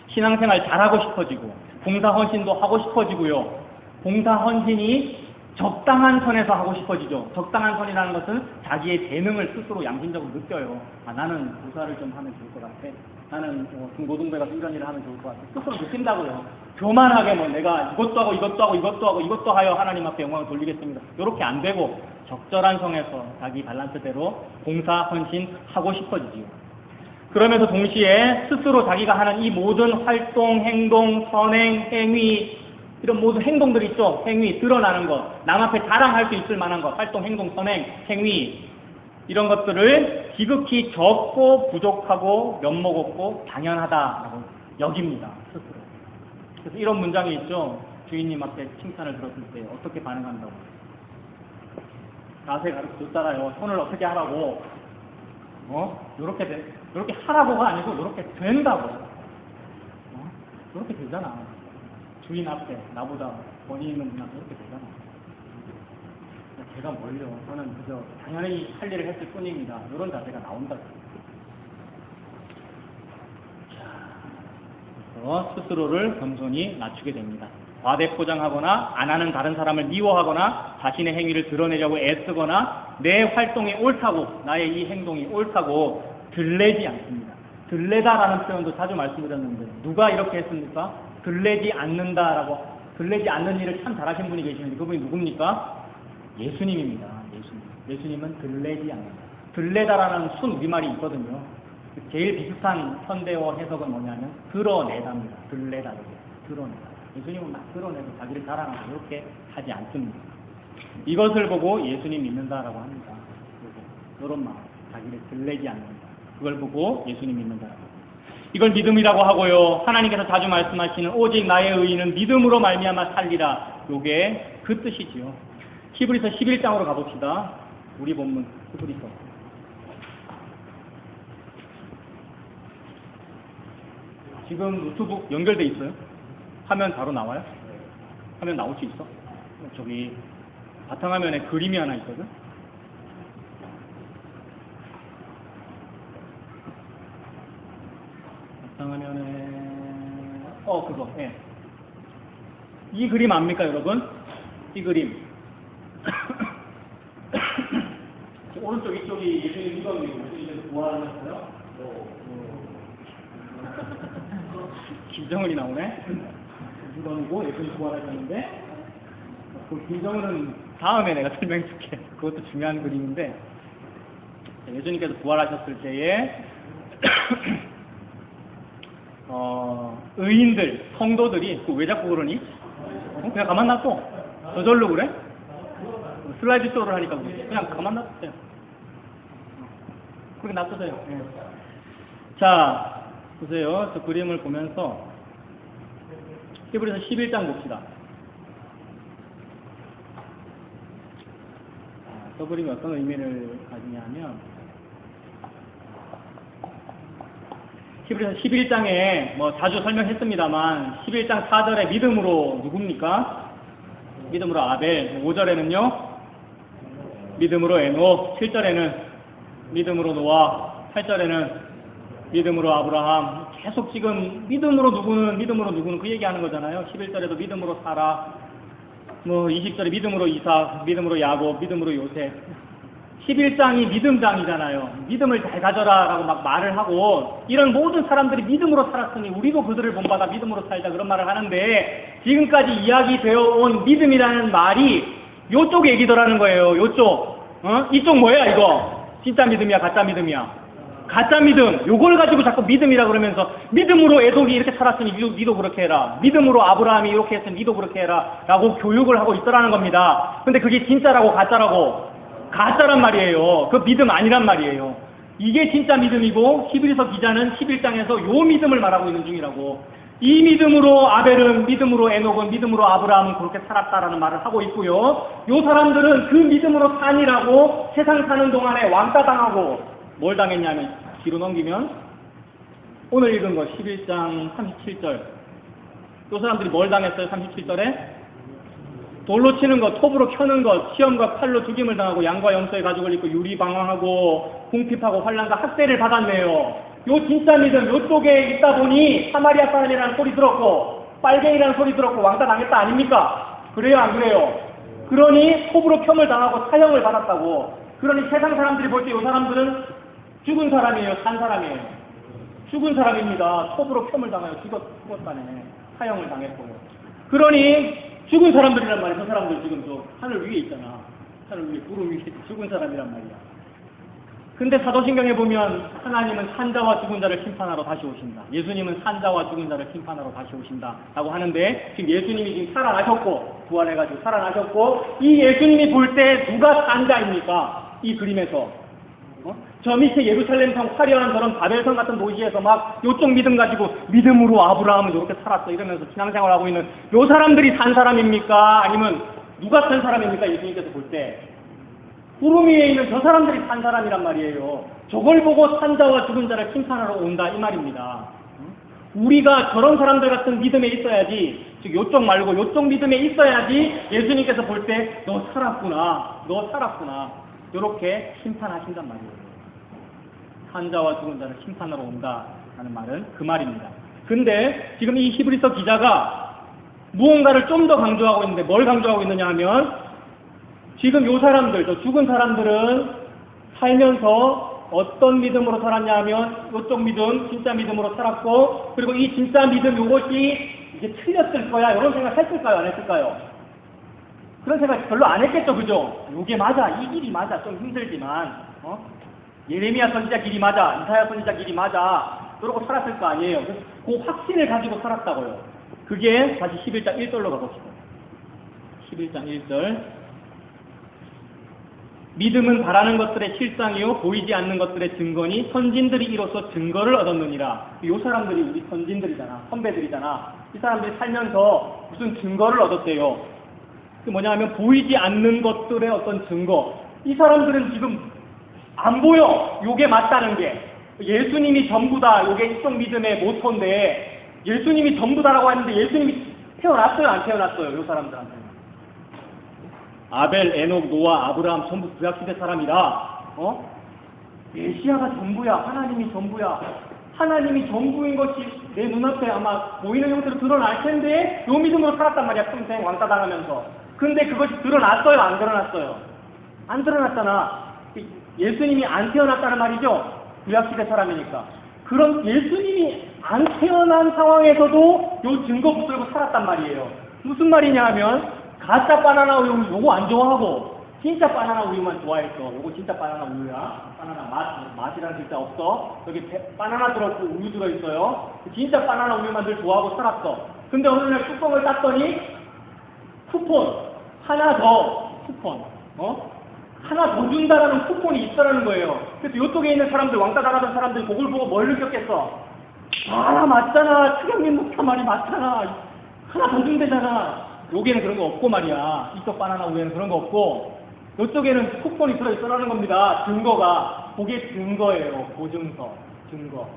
신앙생활 잘하고 싶어지고 봉사헌신도 하고 싶어지고요. 봉사헌신이 적당한 선에서 하고 싶어지죠. 적당한 선이라는 것은 자기의 재능을 스스로 양심적으로 느껴요. 나는 교사를 좀 하면 좋을 것 같아. 나는 중고등부에 가서 이런 일을 하면 좋을 것 같아. 스스로 느낀다고요. 교만하게 내가 이것도 하고 이것도 하고 이것도 하고 이것도 하여 하나님 앞에 영광을 돌리겠습니다. 이렇게 안 되고 적절한 성에서 자기 밸런스대로 봉사, 헌신 하고 싶어지지요. 그러면서 동시에 스스로 자기가 하는 이 모든 활동, 행동, 선행, 행위 이런 모든 행동들 있죠. 행위, 드러나는 것, 남 앞에 자랑할 수 있을 만한 것, 활동, 행동, 선행, 행위 이런 것들을 지극히 적고 부족하고 면목없고 당연하다라고 여깁니다. 스스로. 그래서 이런 문장이 있죠. 주인님 앞에 칭찬을 들었을 때 어떻게 반응한다고. 자세 가르쳐줬잖아요. 손을 어떻게 하라고. 요렇게 하라고가 아니고 요렇게 된다고. 요렇게 되잖아. 주인 앞에 나보다 권위 있는 분 앞에 이렇게 되잖아. 제가 뭘요. 저는 그저 당연히 할 일을 했을 뿐입니다. 이런 자세가 나온다. 그래서 스스로를 겸손히 낮추게 됩니다. 과대포장하거나 안 하는 다른 사람을 미워하거나 자신의 행위를 드러내려고 애쓰거나 내 활동이 옳다고 나의 이 행동이 옳다고 들레지 않습니다. 들레다라는 표현도 자주 말씀드렸는데 누가 이렇게 했습니까? 들레지 않는다라고 들레지 않는 일을 참 잘하신 분이 계시는데 그분이 누굽니까? 예수님입니다. 예수님은 들레지 않는다. 들레다라는 순 우리말이 있거든요. 제일 비슷한 현대어 해석은 뭐냐면 드러내다입니다. 들레다. 드러내다. 예수님은 막 드러내고 자기를 자랑하고 이렇게 하지 않습니다. 이것을 보고 예수님 믿는다라고 합니다. 이런 마음, 자기를 들레지 않는다. 그걸 보고 예수님 믿는다라고. 이걸 믿음이라고 하고요. 하나님께서 자주 말씀하시는 오직 나의 의인은 믿음으로 말미암아 살리라. 요게 그 뜻이지요. 히브리서 11장으로 가봅시다. 우리 본문 히브리서. 지금 노트북 연결돼 있어요? 화면 바로 나와요? 화면 나올 수 있어? 저기 바탕화면에 그림이 하나 있거든? 바탕화면에 그거 예. 이 그림 압니까 여러분? 이 그림 오른쪽 이쪽이 예수님 이거이고 예수님 부활하셨어요? 김정은이 나오네? 이거이고 예수님 부활하셨는데 그 김정은은 다음에 내가 설명해 줄게. 그것도 중요한 그림인데 예수님께서 부활하셨을 때에 의인들, 성도들이 왜 자꾸 그러니? 그냥 가만 놔둬. 저절로 그래? 슬라이드 쇼를 하니까 그냥 가만 놔두세요. 그렇게 놔두세요. 네. 자, 보세요. 저 그림을 보면서 히브리서 11장 봅시다. 저 그림이 어떤 의미를 가지냐면 히브리서 11장에 자주 설명했습니다만 11장 4절에 믿음으로 누굽니까? 믿음으로 아벨, 5절에는요 믿음으로 에녹, 7절에는 믿음으로 노아, 8절에는 믿음으로 아브라함. 계속 지금 믿음으로 누구는 그 얘기하는 거잖아요. 11절에도 믿음으로 사라, 20절에 믿음으로 이삭, 믿음으로 야곱, 믿음으로 요셉. 11장이 믿음장이잖아요. 믿음을 잘 가져라 라고 막 말을 하고, 이런 모든 사람들이 믿음으로 살았으니 우리도 그들을 본받아 믿음으로 살자 그런 말을 하는데, 지금까지 이야기되어 온 믿음이라는 말이 요쪽 얘기더라는 거예요. 요쪽. 이쪽 뭐야 이거? 진짜 믿음이야 가짜 믿음이야? 가짜 믿음. 요걸 가지고 자꾸 믿음이라 그러면서, 믿음으로 에돔이 이렇게 살았으니 니도 그렇게 해라, 믿음으로 아브라함이 이렇게 했으니 니도 그렇게 해라 라고 교육을 하고 있더라는 겁니다. 근데 그게 진짜라고 가짜라고? 가짜란 말이에요. 그 믿음 아니란 말이에요. 이게 진짜 믿음이고, 히브리서 기자는 11장에서 요 믿음을 말하고 있는 중이라고. 이 믿음으로 아벨은, 믿음으로 에녹은, 믿음으로 아브라함은 그렇게 살았다라는 말을 하고 있고요. 요 사람들은 그 믿음으로 산이라고 세상 사는 동안에 왕따 당하고, 뭘 당했냐면, 뒤로 넘기면 오늘 읽은 거 11장 37절. 요 사람들이 뭘 당했어요? 37절에 돌로 치는 것, 톱으로 켜는 것, 시험과 칼로 죽임을 당하고, 양과 염소의 가죽을 입고 유리방황하고 궁핍하고 환난과 학대를 받았네요. 요 진짜 믿음 요쪽에 있다 보니 사마리아 사람이라는 소리 들었고, 빨갱이라는 소리 들었고, 왕따 당했다 아닙니까? 그래요 안 그래요? 그러니 톱으로 켬을 당하고 사형을 받았다고. 그러니 세상 사람들이 볼 때 요 사람들은 죽은 사람이에요, 산 사람이에요? 죽은 사람입니다. 톱으로 켬을 당하여 죽었다네. 사형을 당했고요. 그러니 죽은 사람들이란 말이야. 저 사람들 지금 저 하늘 위에 있잖아. 하늘 위에, 구름 위에 죽은 사람이란 말이야. 근데 사도신경에 보면 하나님은 산자와 죽은 자를 심판하러 다시 오신다. 예수님은 산자와 죽은 자를 심판하러 다시 오신다 라고 하는데, 지금 예수님이 지금 살아나셨고, 부활해가지고 살아나셨고, 이 예수님이 볼 때 누가 산자입니까? 이 그림에서. 저 밑에 예루살렘 성 화려한 저런 바벨성 같은 도시에서 막 요쪽 믿음 가지고 믿음으로 아브라함은 이렇게 살았어 이러면서 신앙생활하고 있는 요 사람들이 산 사람입니까? 아니면 누가 산 사람입니까? 예수님께서 볼 때 구름 위에 있는 저 사람들이 산 사람이란 말이에요. 저걸 보고 산자와 죽은 자를 심판하러 온다 이 말입니다. 우리가 저런 사람들 같은 믿음에 있어야지, 즉 요쪽 말고 요쪽 믿음에 있어야지 예수님께서 볼 때 너 살았구나, 너 살았구나 이렇게 심판하신단 말이에요. 산자와 죽은 자를 심판하러 온다라는 말은 그 말입니다. 근데 지금 이 히브리서 기자가 무언가를 좀 더 강조하고 있는데, 뭘 강조하고 있느냐 하면, 지금 요 사람들, 저 죽은 사람들은 살면서 어떤 믿음으로 살았냐 하면 요쪽 믿음, 진짜 믿음으로 살았고, 그리고 이 진짜 믿음 요것이 이제 틀렸을 거야 이런 생각 했을까요? 안 했을까요? 그런 생각 별로 안 했겠죠, 그죠? 요게 맞아, 이 길이 맞아, 좀 힘들지만 예레미야 선지자 길이 맞아, 이사야 선지자 길이 맞아 그러고 살았을 거 아니에요. 그 확신을 가지고 살았다고요. 그게 다시 11장 1절로 가봅시다. 11장 1절. 믿음은 바라는 것들의 실상이요 보이지 않는 것들의 증거니 선진들이 이로써 증거를 얻었느니라. 이 사람들이 우리 선진들이잖아, 선배들이잖아. 이 사람들이 살면서 무슨 증거를 얻었대요. 그 뭐냐 하면 보이지 않는 것들의 어떤 증거. 이 사람들은 지금 안 보여. 요게 맞다는 게. 예수님이 전부다. 요게 이쪽 믿음의 모토인데, 예수님이 전부다라고 했는데 예수님이 태어났어요 안 태어났어요? 요 사람들한테. 아벨, 에녹, 노아, 아브라함 전부 구약시대 사람이라 메시아가 전부야. 하나님이 전부야. 하나님이 전부인 것이 내 눈앞에 아마 보이는 형태로 드러날 텐데 요 믿음으로 살았단 말이야. 평생 왕따 당하면서. 근데 그것이 드러났어요 안 드러났어요? 안 드러났잖아. 예수님이 안 태어났다는 말이죠. 구약시대 사람이니까. 그럼 예수님이 안 태어난 상황에서도 요 증거 붙들고 살았단 말이에요. 무슨 말이냐 하면, 가짜 바나나 우유 요거 안 좋아하고 진짜 바나나 우유만 좋아했어. 요거 진짜 바나나 우유야. 바나나 맛이라는 글자 없어. 여기 바나나 들어있고 우유 들어있어요. 진짜 바나나 우유만 늘 좋아하고 살았어. 근데 어느 날 뚜껑을 땄더니 쿠폰 하나 더 쿠폰 하나 더 준다라는 쿠폰이 있다라는 거예요. 그래서 이쪽에 있는 사람들, 왕따 당하던 사람들이 그걸 보고 뭘 느꼈겠어? 아 맞잖아, 추경민 목사 말이 맞잖아, 하나 더 준대잖아. 여기에는 그런 거 없고 말이야. 이쪽 바나나 우유에는 그런 거 없고, 이쪽에는 쿠폰이 들어있더라는 겁니다. 증거가. 그게 증거예요. 보증서, 증거.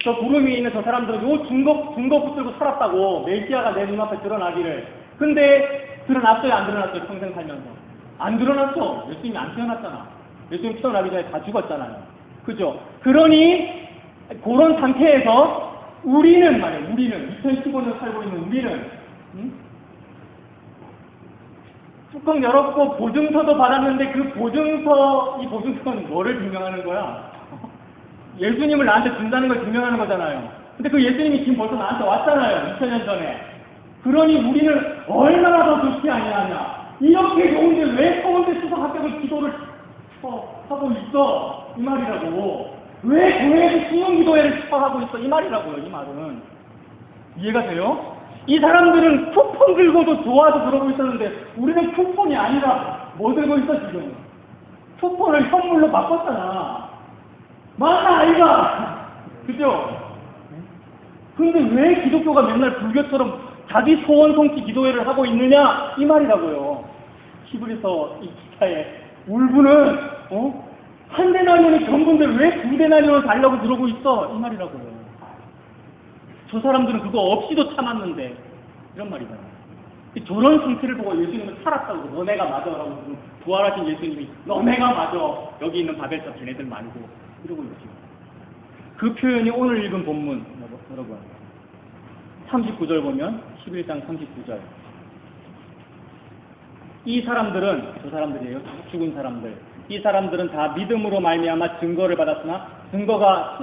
저 구름 위에 있는 저 사람들은 요 증거 붙들고 살았다고. 메시아가 내 눈앞에 드러나기를. 근데 드러났어요 안 드러났어요? 평생 살면서 안 드러났어. 예수님이 안 태어났잖아. 예수님 태어나기 전에 다 죽었잖아요. 그죠? 그러니 그런 상태에서 우리는 2015년 살고 있는 우리는 뚜껑 열었고 보증서도 받았는데 그 보증서, 이 보증서는 뭐를 증명하는 거야? 예수님을 나한테 준다는 걸 증명하는 거잖아요. 근데 그 예수님이 지금 벌써 나한테 왔잖아요. 2000년 전에. 그러니 우리는 얼마나 더 좋지 아니하냐. 이렇게 좋은데 왜 서울대 수석 합격을 기도를 하고 있어? 이 말이라고. 왜 교회에서 신용 기도회를 하고 있어? 이 말이라고요. 이 말은. 이해가 돼요? 이 사람들은 쿠폰 들고도 좋아서 그러고 있었는데 우리는 쿠폰이 아니라 뭐 들고 있어 지금? 쿠폰을 선물로 바꿨잖아. 맞아 아이가. 그죠? 근데 왜 기독교가 맨날 불교처럼 자기 소원 성취 기도회를 하고 있느냐? 이 말이라고요. 히브리서 이 기사에 울분은 한 데나리온이 경건데 왜 두 데나리온을 달라고 그러고 있어? 이 말이라고요. 저 사람들은 그거 없이도 참았는데 이런 말이잖아요. 저런 상태를 보고 예수님은 살았다고 너네가 맞아라고 부활하신 예수님이 너네가 맞아 여기 있는 바벨탑 쟤네들 말고 이러고 있죠. 그 표현이 오늘 읽은 본문 뭐라고 하죠? 39절 보면 11장 39절 이 사람들은 저 사람들이에요. 죽은 사람들. 이 사람들은 다 믿음으로 말미암아 증거를 받았으나 증거가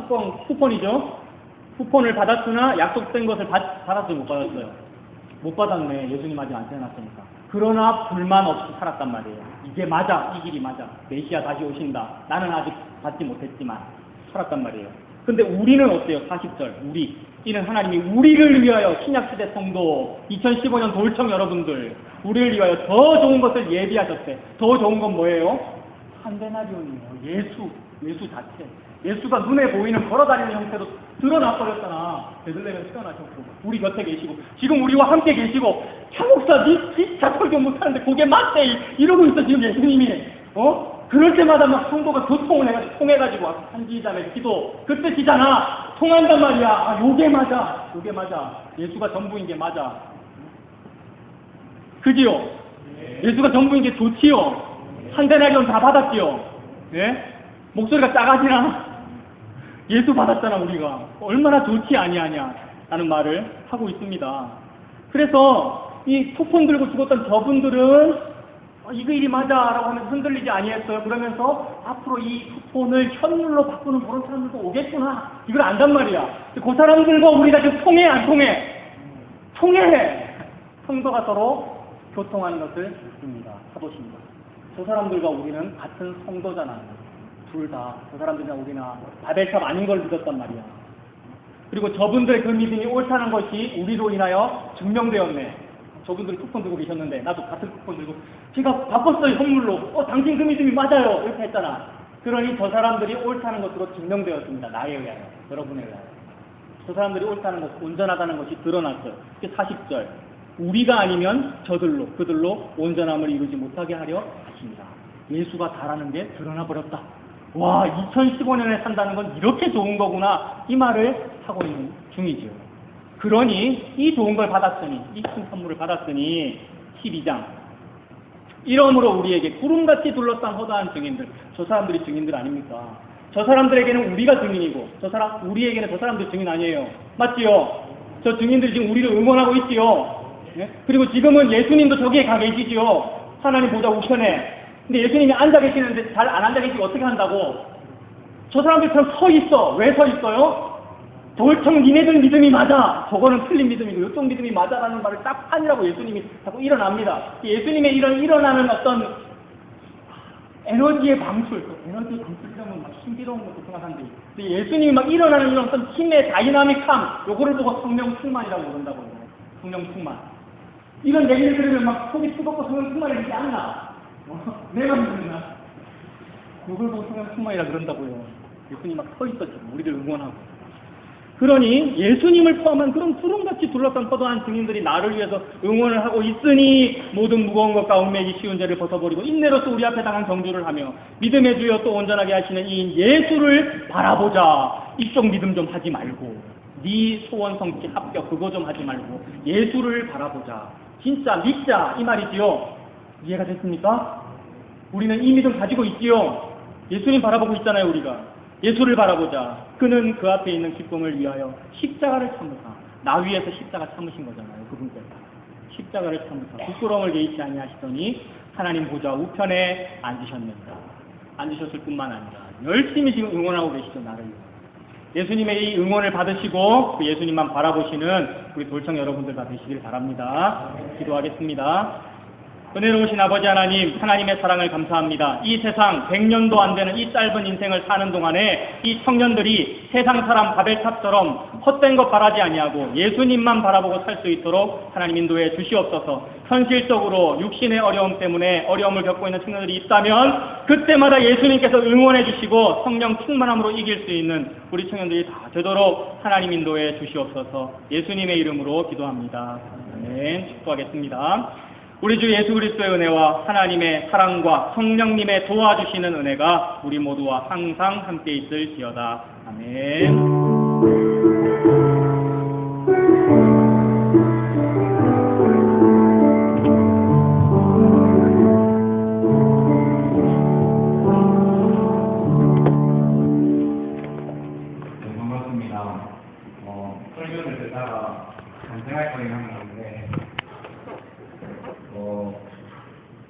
쿠폰이죠. 쿠폰을 받았으나 약속된 것을 받았어요? 못 받았어요? 못 받았네. 예수님 아직 안 태어났으니까. 그러나 불만 없이 살았단 말이에요. 이게 맞아. 이 길이 맞아. 메시아 다시 오신다. 나는 아직 받지 못했지만 살았단 말이에요. 근데 우리는 어때요? 40절. 이는 하나님이 우리를 위하여 신약시대 성도 2015년 돌청 여러분들 우리를 위하여 더 좋은 것을 예비하셨대. 더 좋은 건 뭐예요? 한 데나리온이에요. 예수 자체. 예수가 눈에 보이는 걸어다니는 형태로 드러나버렸잖아. 베들레헴에 태어나셨고 우리 곁에 계시고 지금 우리와 함께 계시고 차목사 니 진짜 설교 못하는데 그게 맞대 이러고 있어 지금 예수님이. 그럴 때마다 막 성도가 교통을 통해가지고 한지자매 기도 그 뜻이잖아. 통한단 말이야. 아 요게 맞아. 예수가 전부인 게 맞아. 그지요? 예수가 전부인 게 좋지요? 한 데나리온 다 받았지요? 예? 목소리가 작아지나? 예수 받았잖아 우리가. 얼마나 좋지 아니하냐 라는 말을 하고 있습니다. 그래서 이 쿠폰 들고 죽었던 저분들은 이거 일이 맞아 라고 하면서 흔들리지 아니했어요. 그러면서 앞으로 이 쿠폰을 현물로 바꾸는 그런 사람들도 오겠구나 이걸 안단 말이야. 그 사람들과 우리가 지금 통해 안 통해? 통해. 성도가 서로 교통하는 것을 믿습니다. 사도십니다. 저 사람들과 우리는 같은 성도잖아요. 둘 다. 저 사람들이나 우리나 바벨탑 아닌 걸 믿었단 말이야. 그리고 저분들의 그 믿음이 옳다는 것이 우리로 인하여 증명되었네. 저분들이 쿠폰 들고 계셨는데 나도 같은 쿠폰 들고 제가 바꿨어요 선물로. 당신 그 믿음이 맞아요 이렇게 했잖아. 그러니 저 사람들이 옳다는 것으로 증명되었습니다. 나에 의하여. 여러분에 의하여. 저 사람들이 옳다는 것, 온전하다는 것이 드러났어요. 40절. 우리가 아니면 그들로 온전함을 이루지 못하게 하려 하십니다. 예수가 다라는 게 드러나 버렸다. 와, 2015년에 산다는 건 이렇게 좋은 거구나. 이 말을 하고 있는 중이죠. 그러니 이 좋은 걸 받았으니, 이 큰 선물을 받았으니 12장. 이러므로 우리에게 구름같이 둘러싼 허다한 증인들. 저 사람들이 증인들 아닙니까? 저 사람들에게는 우리가 증인이고 우리에게는 저 사람들 증인 아니에요. 맞지요? 저 증인들이 지금 우리를 응원하고 있지요. 네? 그리고 지금은 예수님도 저기에 가 계시지요. 하나님 보좌 우편에. 근데 예수님이 앉아 계시는데 잘 안 앉아 계시고 어떻게 한다고? 저 사람들처럼 서 있어. 왜 서 있어요? 돌청 니네들 믿음이 맞아. 저거는 틀린 믿음이고 이쪽 믿음이 맞아라는 말을 딱 하니라고 예수님이 자꾸 일어납니다. 예수님의 일어나는 어떤 에너지의 방출, 에너지의 방출이라면 막 신비로운 것도 생각한데 예수님이 막 일어나는 이런 어떤 힘의 다이나믹함, 요거를 보고 성령 충만이라고 그런다고 해요. 성령 충만. 이런 얘기를 들으면 막 속이 뜨겁고 성령 충만이 되지 않나? 내가 믿었나? 요걸 보고 성령 충만이라 그런다고요. 예수님이 막 서 있었죠. 우리를 응원하고. 그러니 예수님을 포함한 그런 구름같이 둘러싼 허다한 증인들이 나를 위해서 응원을 하고 있으니 모든 무거운 것과 얽매기 쉬운 죄를 벗어버리고 인내로서 우리 앞에 당한 경주를 하며 믿음의 주여 또 온전하게 하시는 이 예수를 바라보자. 이쪽 믿음 좀 하지 말고 네 소원 성취 합격 그거 좀 하지 말고 예수를 바라보자. 진짜 믿자 이 말이지요. 이해가 됐습니까? 우리는 이 믿음 가지고 있지요. 예수님 바라보고 있잖아요. 우리가 예수를 바라보자. 그는 그 앞에 있는 기쁨을 위하여 십자가를 참으사. 나 위에서 십자가 참으신 거잖아요. 그분께서 십자가를 참으사 부끄러움을 개의치 아니하시더니 하나님 보좌 우편에 앉으셨을 뿐만 아니라 열심히 지금 응원하고 계시죠, 나를. 예수님의 이 응원을 받으시고 그 예수님만 바라보시는 우리 돌청 여러분들 다 되시길 바랍니다. 기도하겠습니다. 은혜로우신 아버지 하나님, 하나님의 사랑을 감사합니다. 이 세상 100년도 안 되는 이 짧은 인생을 사는 동안에 이 청년들이 세상 사람 바벨탑처럼 헛된 것 바라지 아니하고 예수님만 바라보고 살 수 있도록 하나님 인도해 주시옵소서. 현실적으로 육신의 어려움 때문에 어려움을 겪고 있는 청년들이 있다면 그때마다 예수님께서 응원해 주시고 성령 충만함으로 이길 수 있는 우리 청년들이 다 되도록 하나님 인도해 주시옵소서. 예수님의 이름으로 기도합니다. 아멘. 축복하겠습니다. 우리 주 예수 그리스도의 은혜와 하나님의 사랑과 성령님의 도와주시는 은혜가 우리 모두와 항상 함께 있을지어다. 아멘.